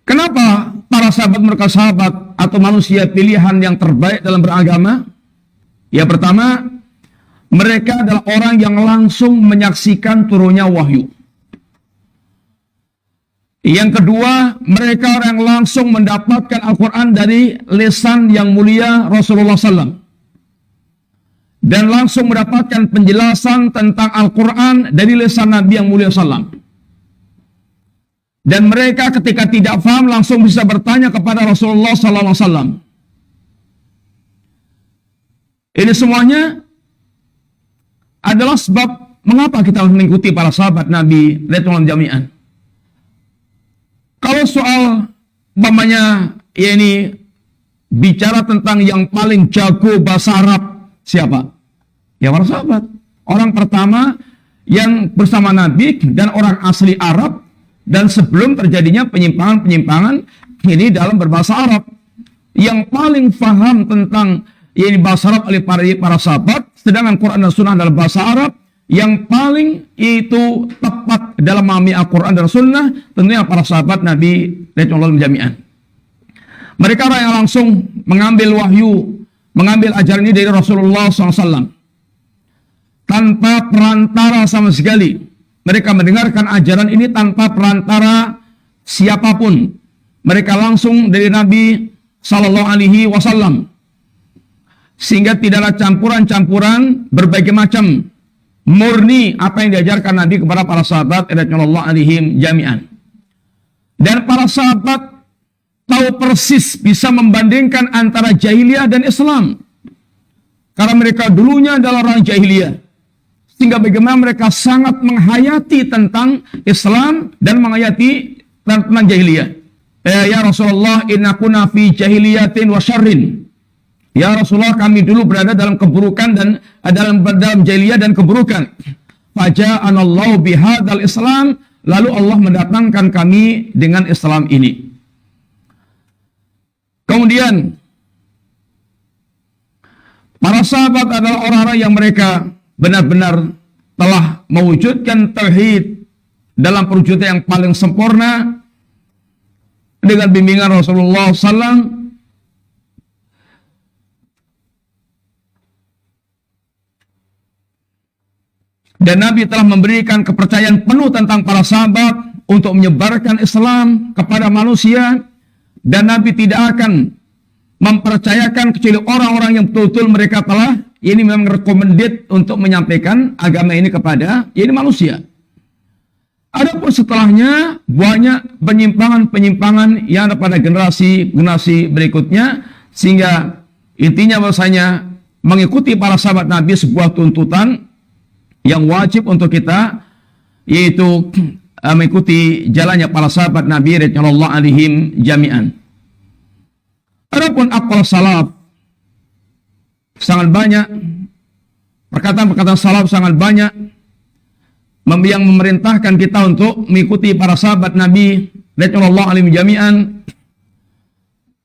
kenapa para sahabat mereka sahabat atau manusia pilihan yang terbaik dalam beragama? Ya, pertama, mereka adalah orang yang langsung menyaksikan turunnya wahyu. Yang kedua, mereka orang yang langsung mendapatkan Al-Quran dari lisan yang mulia Rasulullah SAW. Dan langsung mendapatkan penjelasan tentang Al-Quran dari lisan Nabi yang mulia SAW. Dan mereka ketika tidak paham langsung bisa bertanya kepada Rasulullah SAW. Ini semuanya adalah sebab mengapa kita harus mengikuti para sahabat Nabi radhiyallahu jami'an. Kalau soal umpamanya ini bicara tentang yang paling jago bahasa Arab, siapa? Ya para sahabat. Orang pertama yang bersama Nabi dan orang asli Arab, dan sebelum terjadinya penyimpangan-penyimpangan ini dalam berbahasa Arab. Yang paling paham tentang ini bahasa Arab oleh para sahabat, sedangkan Quran dan Sunnah adalah bahasa Arab. Yang paling itu tepat dalam memahami Al-Quran dan Sunnah tentunya para sahabat Nabi radhiyallahu jami'an. Mereka orang yang langsung mengambil wahyu, mengambil ajaran ini dari Rasulullah SAW tanpa perantara sama sekali. Mereka mendengarkan ajaran ini tanpa perantara siapapun. Mereka langsung dari Nabi SAW, sehingga tidaklah campuran-campuran berbagai macam. Murni apa yang diajarkan Nabi kepada para sahabat radhiyallahu alaihim jami'an. Dan para sahabat tahu persis bisa membandingkan antara jahiliyah dan Islam. Karena mereka dulunya adalah orang jahiliyah. Sehingga bagaimana mereka sangat menghayati tentang Islam dan menghayati tentang jahiliyah. Ya Rasulullah, inna kunna fi jahiliyatin wa syarrin. Ya Rasulullah, kami dulu berada dalam keburukan dan dalam jahiliyah dan keburukan. Faja'anallahu bihadzal Islam, lalu Allah mendatangkan kami dengan Islam ini. Kemudian para sahabat adalah orang-orang yang mereka benar-benar telah mewujudkan tauhid dalam perwujudan yang paling sempurna dengan bimbingan Rasulullah SAW. Dan Nabi telah memberikan kepercayaan penuh tentang para sahabat untuk menyebarkan Islam kepada manusia. Dan Nabi tidak akan mempercayakan kecuali orang-orang yang betul-betul mereka telah ini memang recommended untuk menyampaikan agama ini kepada ini manusia. Adapun setelahnya banyak penyimpangan-penyimpangan yang ada pada generasi berikutnya, sehingga intinya bahwasanya mengikuti para sahabat Nabi sebuah tuntutan yang wajib untuk kita, yaitu mengikuti jalannya para sahabat Nabi radhiyallahu alaihim jami'an. Adapun aqwal salaf sangat banyak, perkataan-perkataan salaf sangat banyak yang memerintahkan kita untuk mengikuti para sahabat Nabi radhiyallahu anhum jami'an.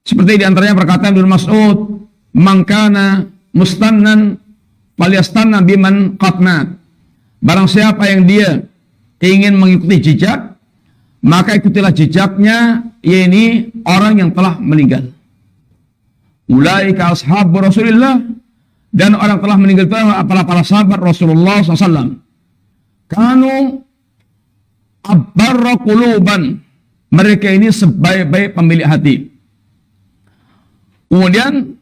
Seperti diantaranya perkataan Ibnu Mas'ud, "Man kana mustannan falyastanna biman qad mat." Barang siapa yang dia ingin mengikuti jejak, maka ikutilah jejaknya, yakni orang yang telah meninggal. Ulaika ashabu Rasulillah, dan orang telah meninggal itu adalah para sahabat Rasulullah SAW. Kanu abarra quluban, mereka ini sebaik-baik pemilik hati. Kemudian,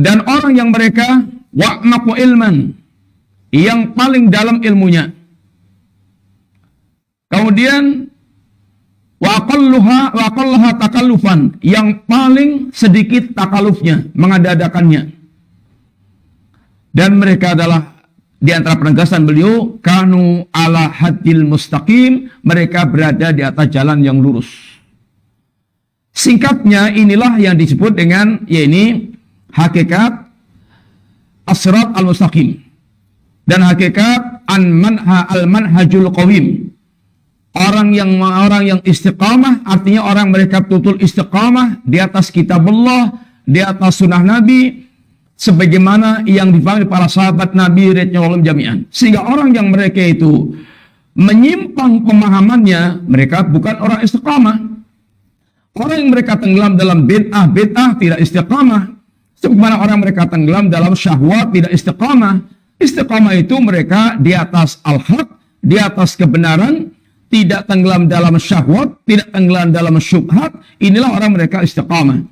dan orang yang mereka wa'maqu ilman, yang paling dalam ilmunya. Kemudian wa aqallaha takallufan, yang paling sedikit takalufnya, mengada-adakannya. Dan mereka adalah di antara penegasan beliau, kanu ala hadil mustaqim, mereka berada di atas jalan yang lurus. Singkatnya inilah yang disebut dengan yakni hakikat as-sirat al-mustaqim dan hakikat al-manhajul qawim. Orang yang istiqamah, artinya orang mereka betul istiqamah di atas kitabullah, di atas sunnah Nabi, sebagaimana yang dipahami para sahabat Nabi radhiyallahu anhum jami'an. Sehingga orang yang mereka itu menyimpang pemahamannya, mereka bukan orang istiqamah. Orang yang mereka tenggelam dalam bid'ah tidak istiqamah. Sebagaimana orang mereka tenggelam dalam syahwat tidak istiqamah. Istiqamah itu mereka di atas al-haq, di atas kebenaran, tidak tenggelam dalam syahwat, tidak tenggelam dalam syubhat. Inilah orang mereka istiqamah.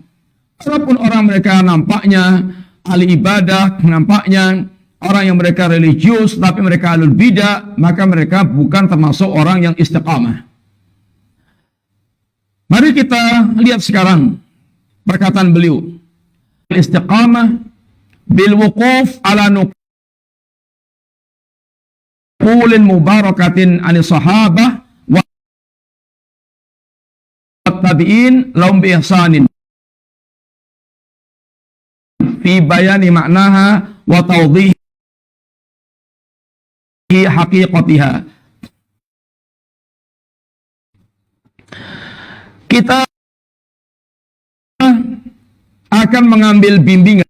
Walaupun orang mereka nampaknya ahli ibadah, nampaknya orang yang mereka religius, tapi mereka ahlul bidah, maka mereka bukan termasuk orang yang istiqamah. Mari kita lihat sekarang perkataan beliau. Istiqamah bil wuquf ala nuqulin mubarakatin ani sahabah wa tabi'in lahum bi ihsanin fi bayani maknaha wa tawdihi haqiqatiha. Kita akan mengambil bimbingan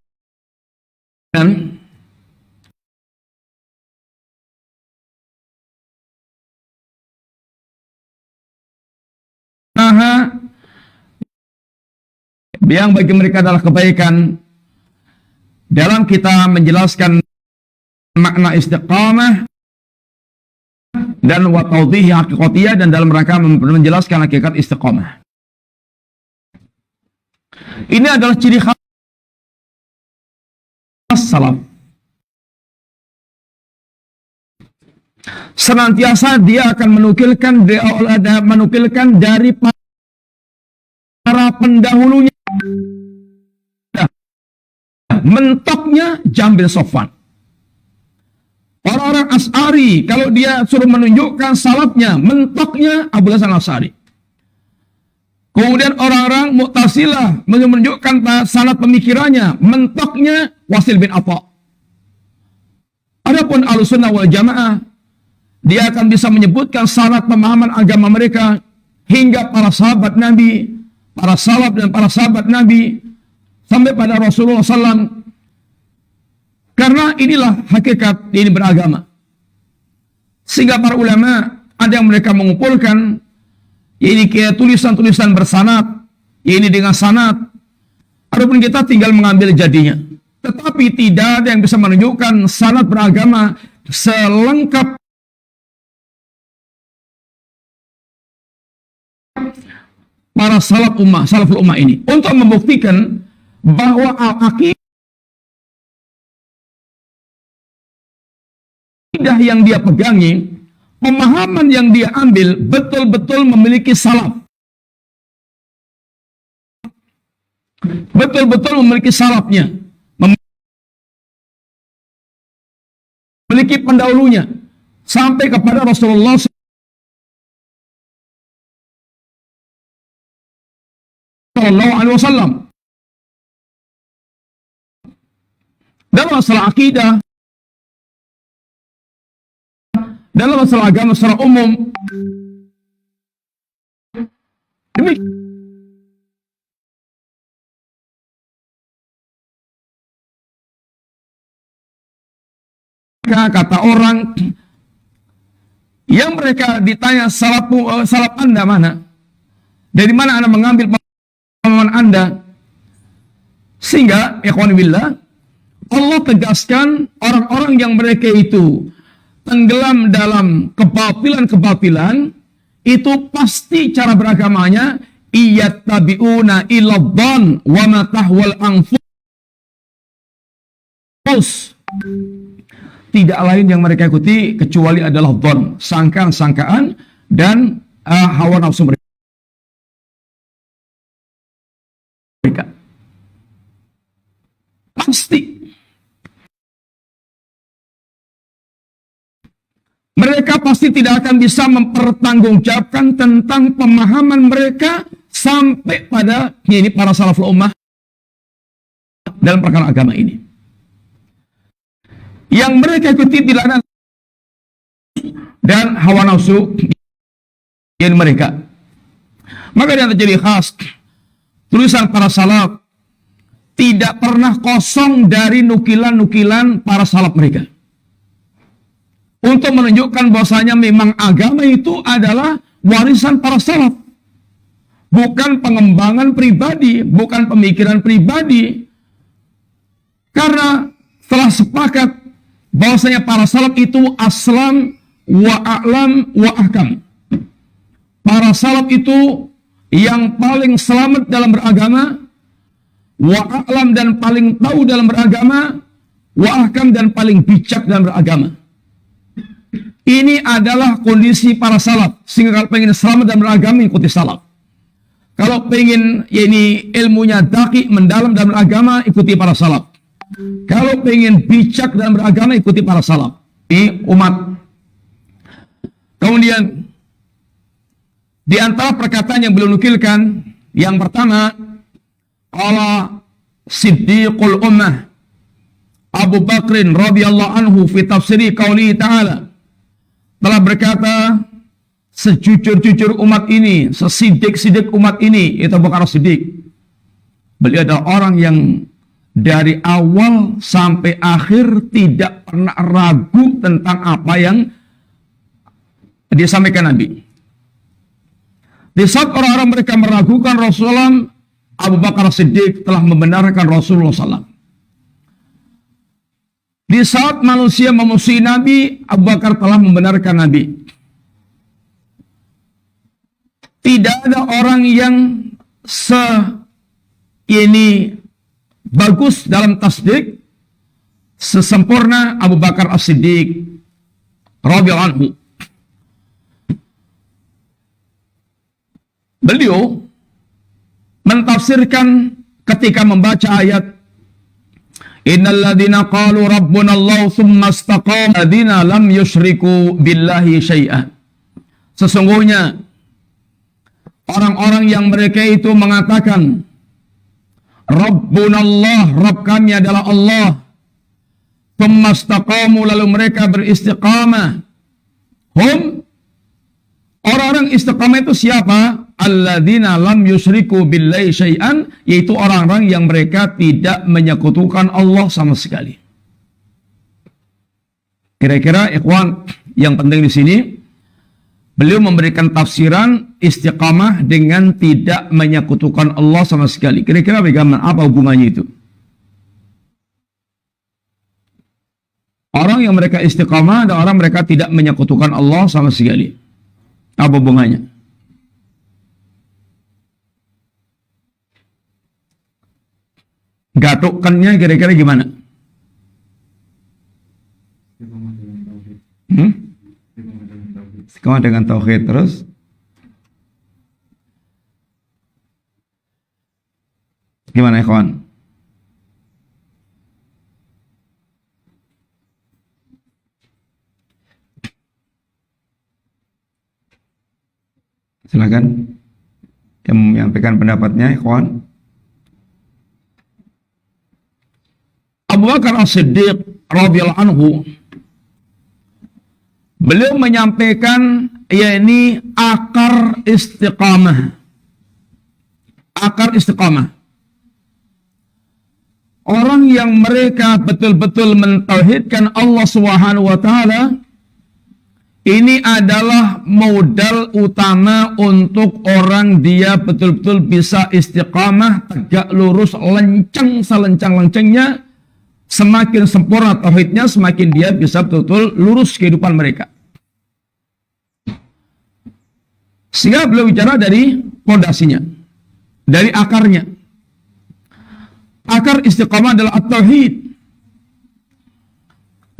yang bagi mereka adalah kebaikan dalam kita menjelaskan makna istiqamah dan wa tawdihi haqiqatiyah, dan dalam rangka menjelaskan hakikat istiqamah. Ini adalah ciri khas salaf. Senantiasa dia akan menukilkan dari para pendahulunya. Mentoknya Jambil Sofwan. Orang-orang Asy'ari, kalau dia suruh menunjukkan salafnya, mentoknya Abu Hasan Asy'ari. Kemudian orang-orang Mu'tazilah menunjukkan sanad pemikirannya, mentoknya Wasil bin Atha. Adapun Ahlussunnah wal Jamaah, dia akan bisa menyebutkan sanad pemahaman agama mereka hingga para sahabat Nabi, para salaf dan para sahabat Nabi, sampai pada Rasulullah SAW. Karena inilah hakikat ini beragama. Sehingga para ulama, ada yang mereka mengumpulkan, ini kayak tulisan-tulisan bersanad, ini dengan sanad. Adapun kita tinggal mengambil jadinya. Tetapi tidak ada yang bisa menunjukkan sanad beragama selengkap para salaful ummah ini, untuk membuktikan bahwa akidah yang dia pegangi, pemahaman yang dia ambil betul-betul memiliki salaf. Betul-betul memiliki salafnya. Memiliki pendahulunya. Sampai kepada Rasulullah sallallahu alaihi wasallam. Dalam masalah akidah, dalam masalah agama secara umum, demikian kata orang yang mereka ditanya salaf Anda mana? Dari mana Anda mengambil pemahaman Anda? Sehingga ikhwan billah, Allah tegaskan orang-orang yang mereka itu tenggelam dalam kebatilan-kebatilan, itu pasti cara beragamanya iyattabi'una ila dhann wa ma tahwal anfus. Tidak lain yang mereka ikuti kecuali adalah dhann, sangkaan-sangkaan dan hawa nafsu mereka. Pasti mereka pasti tidak akan bisa mempertanggungjawabkan tentang pemahaman mereka sampai pada ini para salaful ummah dalam perkara agama ini. Yang mereka ikuti tidak ada dan hawa nafsu yang mereka. Maka yang terjadi khas tulisan para salaf tidak pernah kosong dari nukilan-nukilan para salaf mereka. Untuk menunjukkan bahwasanya memang agama itu adalah warisan para salaf. Bukan pengembangan pribadi, bukan pemikiran pribadi. Karena telah sepakat bahwasanya para salaf itu aslam wa a'lam wa ahkam. Para salaf itu yang paling selamat dalam beragama, wa a'lam dan paling tahu dalam beragama, wa ahkam dan paling bijak dalam beragama. Ini adalah kondisi para salaf. Sehingga kalau pengen selamat dalam beragama, ikuti salaf. Kalau pengen ini ilmunya daki, mendalam dalam beragama, ikuti para salaf. Kalau pengen bijak dalam beragama, ikuti para salaf. Ini umat. Kemudian di antara perkataan yang beliau nukilkan, yang pertama, qala Siddiqul Ummah Abu Bakrin radhiyallahu anhu fi tafsiri qauli ta'ala, telah berkata, sejujur-jujur umat ini, sesidik-sidik umat ini, itu Abu Bakar Siddiq. Beliau adalah orang yang dari awal sampai akhir tidak pernah ragu tentang apa yang disampaikan Nabi. Di saat orang-orang mereka meragukan Rasulullah, Abu Bakar Siddiq telah membenarkan Rasulullah SAW. Di saat manusia memusuhi Nabi, Abu Bakar telah membenarkan Nabi. Tidak ada orang yang ini bagus dalam tasdik sesempurna Abu Bakar As-Siddiq radhiyallahu anhu. Beliau mentafsirkan ketika membaca ayat innal ladzina qalu rabbuna Allah tsumma istaqamu ladzina lam yusyriku billahi syai'a. Sesungguhnya orang-orang yang mereka itu mengatakan Rabbuna Allah, Rabb kami adalah Allah. Tsumma istaqamu, lalu mereka beristiqamah. Hum, orang-orang istiqamah itu siapa? Alladzina lam yusyriku billahi syai'an, yaitu orang-orang yang mereka tidak menyekutukan Allah sama sekali. Kira-kira ikhwan yang penting di sini, beliau memberikan tafsiran istiqamah dengan tidak menyekutukan Allah sama sekali. Kira-kira bagaimana? Apa hubungannya itu? Orang yang mereka istiqamah dan orang mereka tidak menyekutukan Allah sama sekali. Apa hubungannya? Gatukkannya kira-kira gimana? Istiqamah dengan tauhid. Terus gimana ya kawan? Silakan yang menyampaikan pendapatnya, kawan. Abu Bakar As-Siddiq radhiyallahu anhu, beliau menyampaikan yakni akar istiqamah. Akar istiqamah. Orang yang mereka betul-betul mentauhidkan Allah Subhanahu wa taala, ini adalah modal utama untuk orang dia betul-betul bisa istiqamah, tegak lurus, lenceng selencang-lencengnya. Semakin sempurna tauhidnya, semakin dia bisa betul-betul lurus kehidupan mereka. Sehingga beliau bicara dari pondasinya, dari akarnya. Akar istiqamah adalah at-tauhid.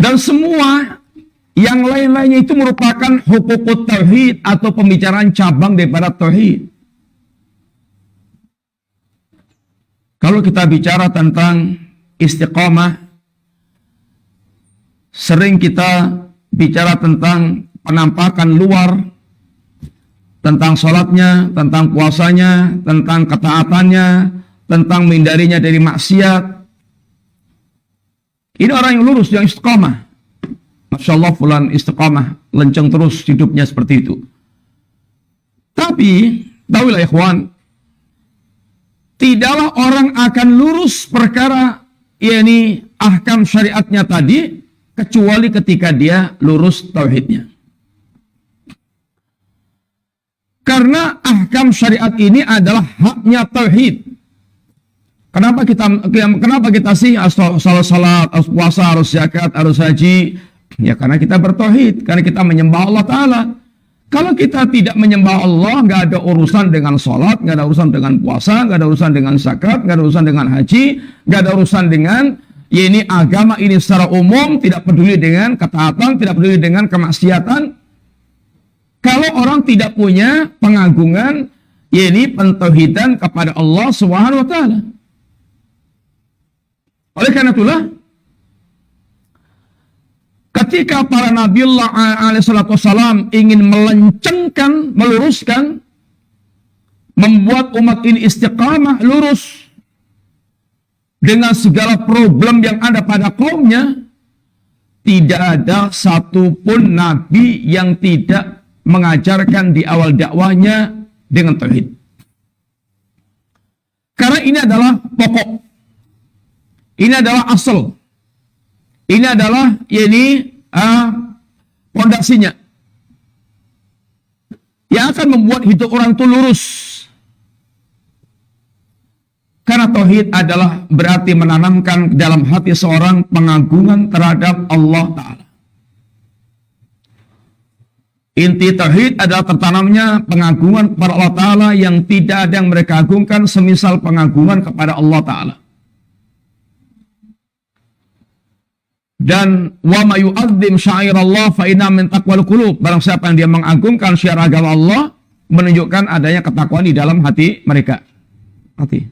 Dan semua yang lain-lainnya itu merupakan hukukut tauhid atau pembicaraan cabang daripada tauhid. Kalau kita bicara tentang istiqamah, sering kita bicara tentang penampakan luar, tentang sholatnya, tentang puasanya, tentang ketaatannya, tentang menghindarinya dari maksiat. Ini orang yang lurus, yang istiqamah. Masya Allah, fulan istiqamah, lenceng terus hidupnya seperti itu. Tapi, tahulah ikhwan, tidaklah orang akan lurus perkara yakni ahkam syariatnya tadi, kecuali ketika dia lurus tauhidnya. Karena ahkam syariat ini adalah haknya tauhid. Kenapa kita sih harus salat, harus puasa, harus zakat, harus haji? Ya karena kita bertauhid, karena kita menyembah Allah Ta'ala. Kalau kita tidak menyembah Allah, nggak ada urusan dengan salat, nggak ada urusan dengan puasa, nggak ada urusan dengan zakat, nggak ada urusan dengan haji, nggak ada urusan dengan ini agama ini secara umum, tidak peduli dengan ketaatan, tidak peduli dengan kemaksiatan. Kalau orang tidak punya pengagungan, ini pentauhidan kepada Allah Subhanahu wa taala. Oleh karena itulah, ketika para Nabiullah alaihissalam ingin melencengkan, meluruskan, membuat umat ini istiqamah, lurus, dengan segala problem yang ada pada kaumnya, tidak ada satupun Nabi yang tidak mengajarkan di awal dakwahnya dengan tauhid. Karena ini adalah pokok. Ini adalah asal. Ini adalah pondasinya. Yang akan membuat hidup orang itu lurus. Karena tauhid adalah berarti menanamkan dalam hati seorang pengagungan terhadap Allah Ta'ala. Inti tauhid adalah tertanamnya pengagungan kepada Allah Ta'ala yang tidak ada yang mereka agungkan semisal pengagungan kepada Allah Ta'ala. Dan wa may yu'azzim sya'airallah fa inna min taqwal qulub. Barang siapa yang dia mengagungkan syiar agama Allah, menunjukkan adanya ketakwaan di dalam hati mereka. Hati.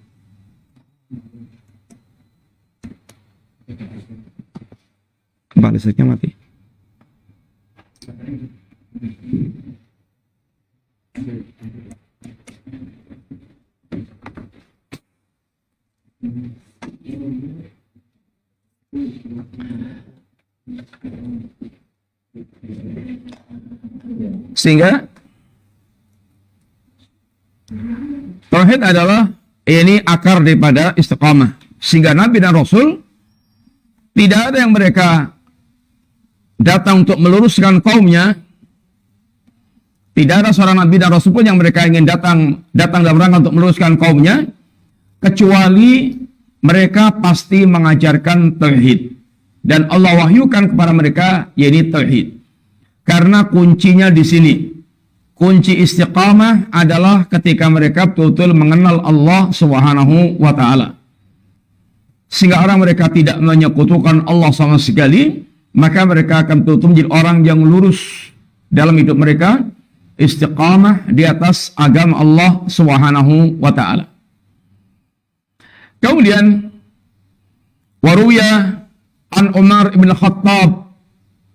Kembali listriknya mati. Sehingga tauhid adalah ini akar daripada istiqamah. Sehingga Nabi dan Rasul tidak ada yang mereka datang untuk meluruskan kaumnya. Tidak ada seorang Nabi dan Rasul pun yang mereka ingin datang dalam rangka untuk meluruskan kaumnya, kecuali mereka pasti mengajarkan tauhid. Dan Allah wahyukan kepada mereka yaitu tauhid. Karena kuncinya di sini. Kunci istiqamah adalah ketika mereka betul-betul mengenal Allah Subhanahu wa taala. Sehingga orang mereka tidak menyekutukan Allah sama sekali, maka mereka akan betul-betul menjadi orang yang lurus dalam hidup mereka, istiqamah di atas agama Allah Subhanahu wa taala. Kemudian waruya an Umar ibn Khattab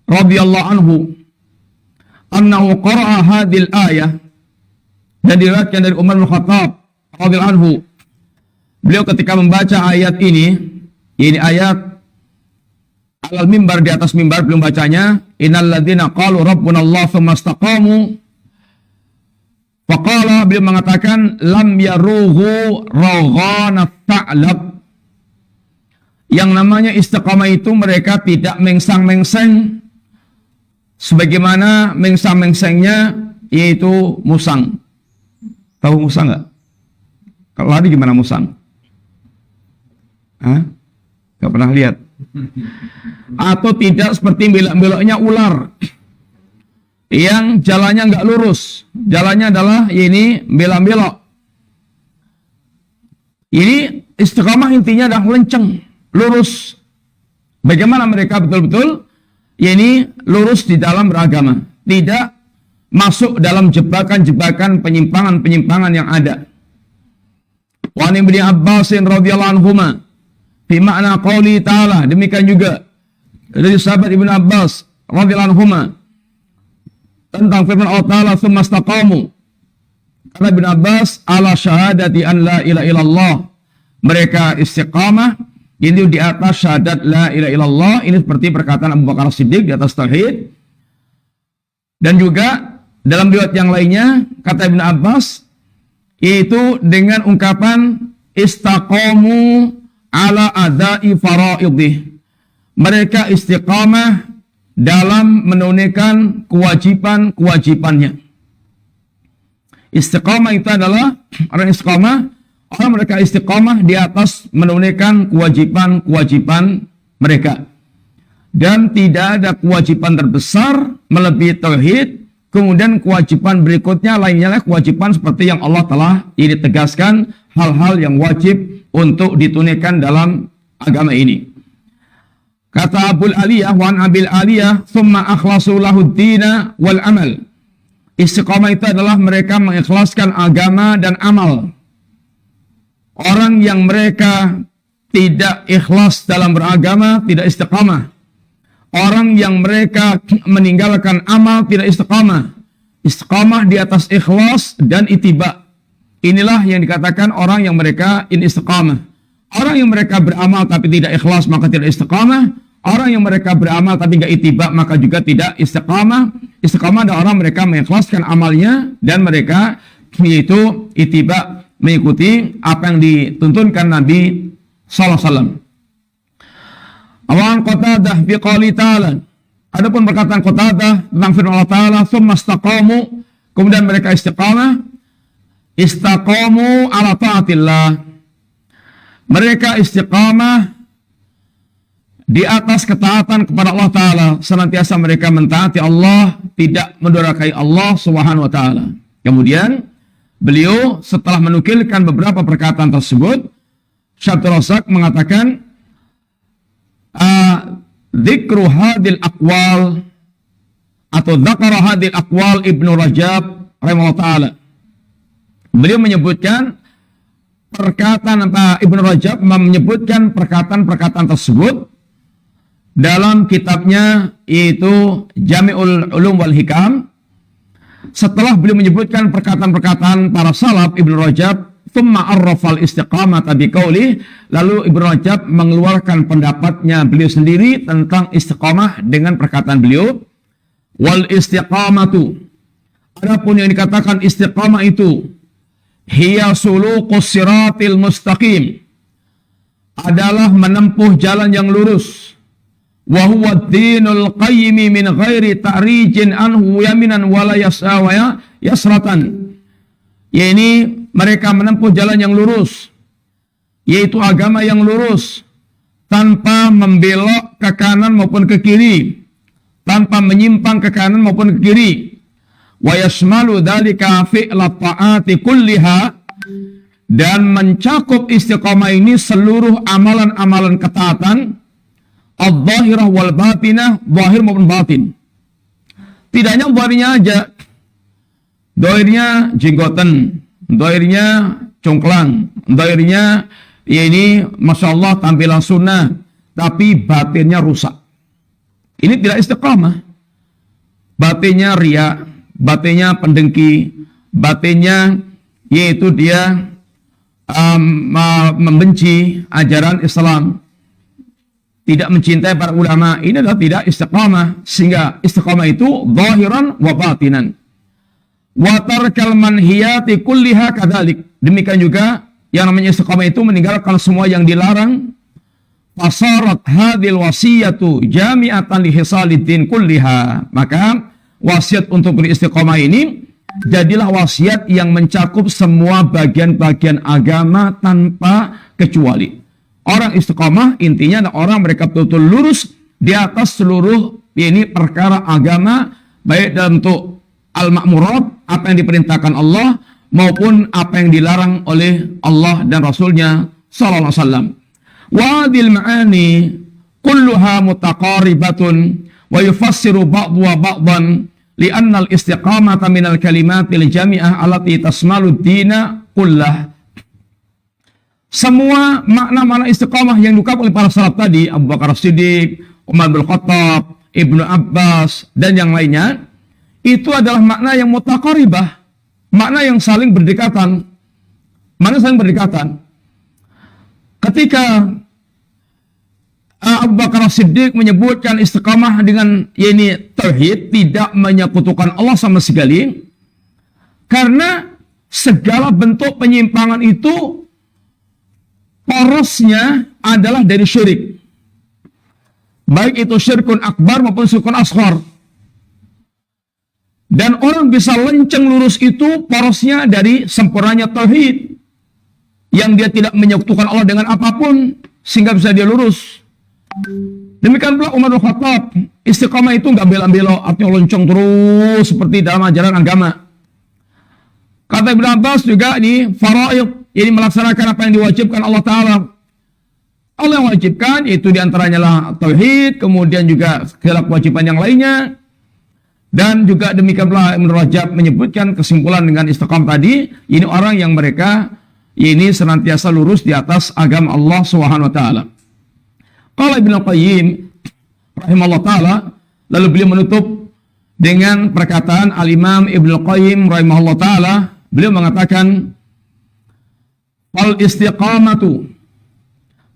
radhiyallahu anhu annahu qara'a hadhil ayah, dan diriwayatkan dari Umar bin Khattab radhiyallahu anhu, beliau ketika membaca ayat ini ayat alal mimbar, di atas mimbar, belum bacanya, innal ladzina qalu rabbuna Allah tsumma istaqamu faqala, beliau mengatakan lam yaruhu raghana ta'lab. Yang namanya istiqamah itu mereka tidak mengsang-mengseng sebagaimana mengsang-mengsengnya yaitu musang. Tahu musang nggak? Kalau lari gimana musang? Hah? Nggak pernah lihat? Atau tidak seperti belok-beloknya ular yang jalannya nggak lurus, jalannya adalah ini belok-belok. Ini istiqamah intinya adalah lenceng, lurus. Bagaimana mereka betul-betul ini lurus di dalam beragama, tidak masuk dalam jebakan-jebakan penyimpangan-penyimpangan yang ada. Wa an Ibnu Abbas radhiyallahu anhuma fi makna qauli ta'ala, demikian juga dari sahabat Ibnu Abbas radhiyallahu anhuma tentang firman Allah Ta'ala tsumma istaqamu. Kata Ibnu Abbas, ala syahadati an la ilaha illallah, mereka istiqamah ini di atas syahadat la ilaha illallah. Ini seperti perkataan Abu Bakar Siddiq di atas tauhid. Dan juga dalam riwayat yang lainnya kata Ibnu Abbas yaitu dengan ungkapan istaqamu ala adai faraidih, mereka istiqamah dalam menunaikan kewajiban-kewajibannya. Istiqamah itu adalah orang istiqamah, orang mereka istiqamah di atas menunaikan kewajiban-kewajiban mereka. Dan tidak ada kewajiban terbesar melebihi tauhid. Kemudian kewajiban berikutnya lainnya adalah kewajiban seperti yang Allah telah ini tegaskan, hal-hal yang wajib untuk ditunaikan dalam agama ini. Kata Abul Aliyah, wa an Abil Aliyah, thumma akhlasu lahu dina wal amal. Istiqamah itu adalah mereka mengikhlaskan agama dan amal. Orang yang mereka tidak ikhlas dalam beragama tidak istiqamah. Orang yang mereka meninggalkan amal tidak istiqamah. Istiqamah di atas ikhlas dan ittiba. Inilah yang dikatakan orang yang mereka ini istiqamah. Orang yang mereka beramal tapi tidak ikhlas maka tidak istiqamah. Orang yang mereka beramal tapi tidak ittiba maka juga tidak istiqamah. Istiqamah adalah orang mereka mengikhlaskan amalnya dan mereka yaitu ittiba, mengikuti apa yang dituntunkan Nabi sallallahu alaihi wasallam. Awan Qatadah fi qouli ta'ala. Adapun perkataan Qatadah tentang firman Allah Ta'ala, tsumma istaqamu, kemudian mereka istiqamah, istaqamu ala ta'atillah. Mereka istiqamah di atas ketaatan kepada Allah Ta'ala, senantiasa mereka mentaati Allah, tidak mendurhakai Allah Subhanahu wa taala. Kemudian beliau setelah menukilkan beberapa perkataan tersebut, Syabdul Razak mengatakan dzikru hadil aqwal atau dzakara hadil aqwal Ibnu Rajab rahimahullah taala. Beliau menyebutkan perkataan Ibnu Rajab menyebutkan perkataan-perkataan tersebut dalam kitabnya yaitu Jami'ul Ulum wal Hikam. Setelah beliau menyebutkan perkataan-perkataan para salaf, Ibnu Rajab thumma arrafal istiqamata biqaulih, lalu Ibnu Rajab mengeluarkan pendapatnya beliau sendiri tentang istiqamah dengan perkataan beliau, wal istiqamatu, adapun yang dikatakan istiqamah itu hiya suluqus siratil mustaqim, adalah menempuh jalan yang lurus, wa huwa ad-dinul qayyim min ghairi ta'rijin anhu yaminan wala yasratan. Ini mereka menempuh jalan yang lurus, yaitu agama yang lurus, tanpa membelok ke kanan maupun ke kiri, tanpa menyimpang ke kanan maupun ke kiri. Wa yashmalu dzalika fi'la ta'ati kulliha, dan mencakup istiqamah ini seluruh amalan-amalan ketaatan, adh-dhahirah wal batinah, zahir maupun batin. Tidak hanya zahirnya aja, zahirnya jenggoten, zahirnya congklang, zahirnya ya ini masya Allah tampilan sunnah, tapi batinnya rusak. Ini tidak istiqamah. Batinnya riya, batinnya pendengki, batinnya yaitu dia membenci ajaran Islam. tidak mencintai para ulama, ini adalah tidak istiqamah. Sehingga istiqamah itu zahiran wa batinan. Wa tarkal manhiyati kulliha kadzalik. Demikian juga yang namanya istiqamah itu meninggalkan semua yang dilarang. Fasarat hadhil wasiyatu jami'atan li hisaliddin kulliha. Maka wasiat untuk beristiqamah ini jadilah wasiat yang mencakup semua bagian-bagian agama tanpa kecuali. Orang istiqamah intinya adalah orang mereka betul-betul lurus di atas seluruh ini perkara agama, baik dalam bentuk al-ma'murat, apa yang diperintahkan Allah, maupun apa yang dilarang oleh Allah dan Rasulnya sallallahu alaihi wasallam. Wa hadhil ma'ani kulluha mutaqaribatun wa yufassiru ba'dhuha ba'dhan li'anna al-istiqamata min al-kalimatil jami'ah allati tasmalu ad-dina kullah. Semua makna-makna istiqamah yang diungkap oleh para salaf tadi, Abu Bakar Siddiq, Umar bin Khattab, Ibnu Abbas, dan yang lainnya, itu adalah makna yang mutaqaribah, makna yang saling berdekatan. Makna saling berdekatan. Ketika Abu Bakar Siddiq menyebutkan istiqamah dengan yakni tauhid, tidak menyekutukan Allah sama sekali, karena segala bentuk penyimpangan itu porosnya adalah dari syirik. Baik itu syirkun akbar maupun syirkun asghar. Dan orang bisa lenceng lurus itu porosnya dari sempurnanya tauhid. Yang dia tidak menyekutukan Allah dengan apapun sehingga bisa dia lurus. Demikian pula Umar bin Khattab, istiqamah itu nggak belok-belok, artinya lonceng terus seperti dalam ajaran agama. Kata Ibnu Abbas juga ini faraid, ini melaksanakan apa yang diwajibkan Allah Ta'ala. Allah yang wajibkan itu diantaranya lah tauhid, kemudian juga segala kewajiban yang lainnya. Dan juga demikian pula Ibnu Rajab menyebutkan kesimpulan dengan istiqamah tadi, ini orang yang mereka ini senantiasa lurus di atas agama Allah Subhanahu wa taala. Qala Ibnu Qayyim rahimahullah taala, lalu beliau menutup dengan perkataan Al-Imam Ibnu Qayyim rahimahullah taala, beliau mengatakan fal istiqamatu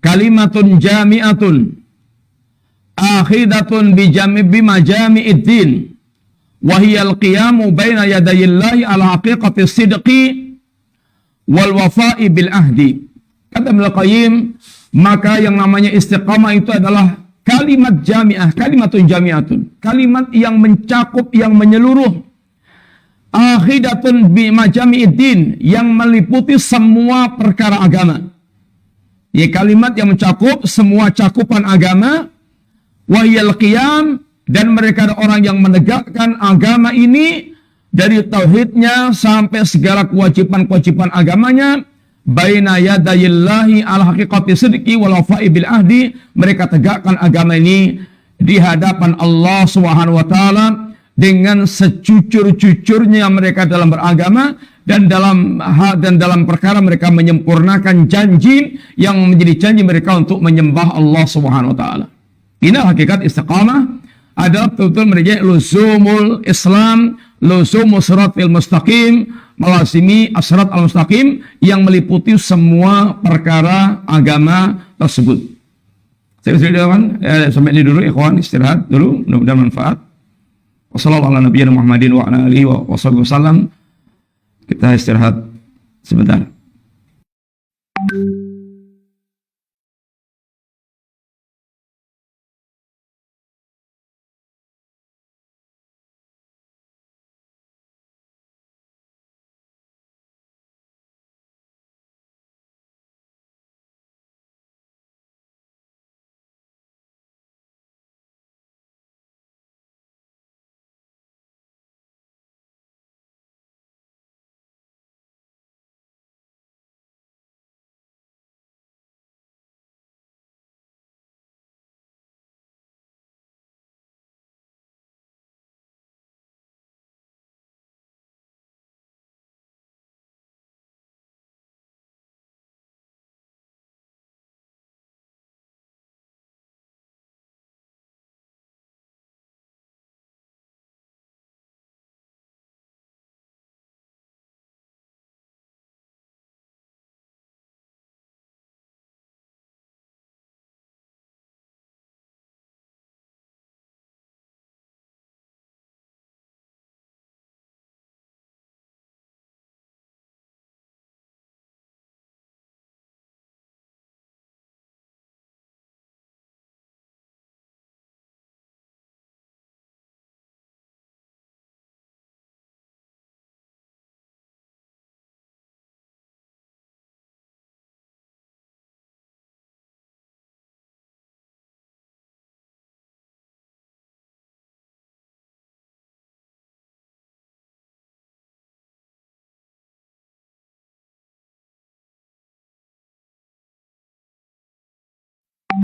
kalimatun jami'atun akhidatun bimajami'id din wa hiya al-qiyamu baina yadayillahi ala haqiqati sidqi wal wafa'i bil ahdi. Kata Ibnu Qayyim, maka yang namanya istiqamah itu adalah kalimat jami'ah, kalimatun jami'atun, kalimat yang mencakup, yang menyeluruh, akhidatun bimajami'id din, yang meliputi semua perkara agama. Ya, kalimat yang mencakup semua cakupan agama, wahiyal qiyam, dan mereka ada orang yang menegakkan agama ini dari tauhidnya sampai segala kewajiban-kewajiban agamanya, baina yadayillahi ala haqiqati sidqi wal wafa'i bil ahdi, mereka tegakkan agama ini di hadapan Allah Subhanahu wa taala dengan sejujur-jujurnya mereka dalam beragama, dan dalam perkara mereka menyempurnakan janji yang menjadi janji mereka untuk menyembah Allah Subhanahu wa taala. Inilah hakikat istiqamah, adalah betul-betul mereka luzumul Islam, luzumul siratal mustaqim, melazimi as-sirat al-mustaqim yang meliputi semua perkara agama tersebut. Sampai ini dulu ikhwan, istirahat dulu, mudah-mudahan manfaat. Wassalamualaikum. Kita istirahat sebentar.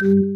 wabarakatuh.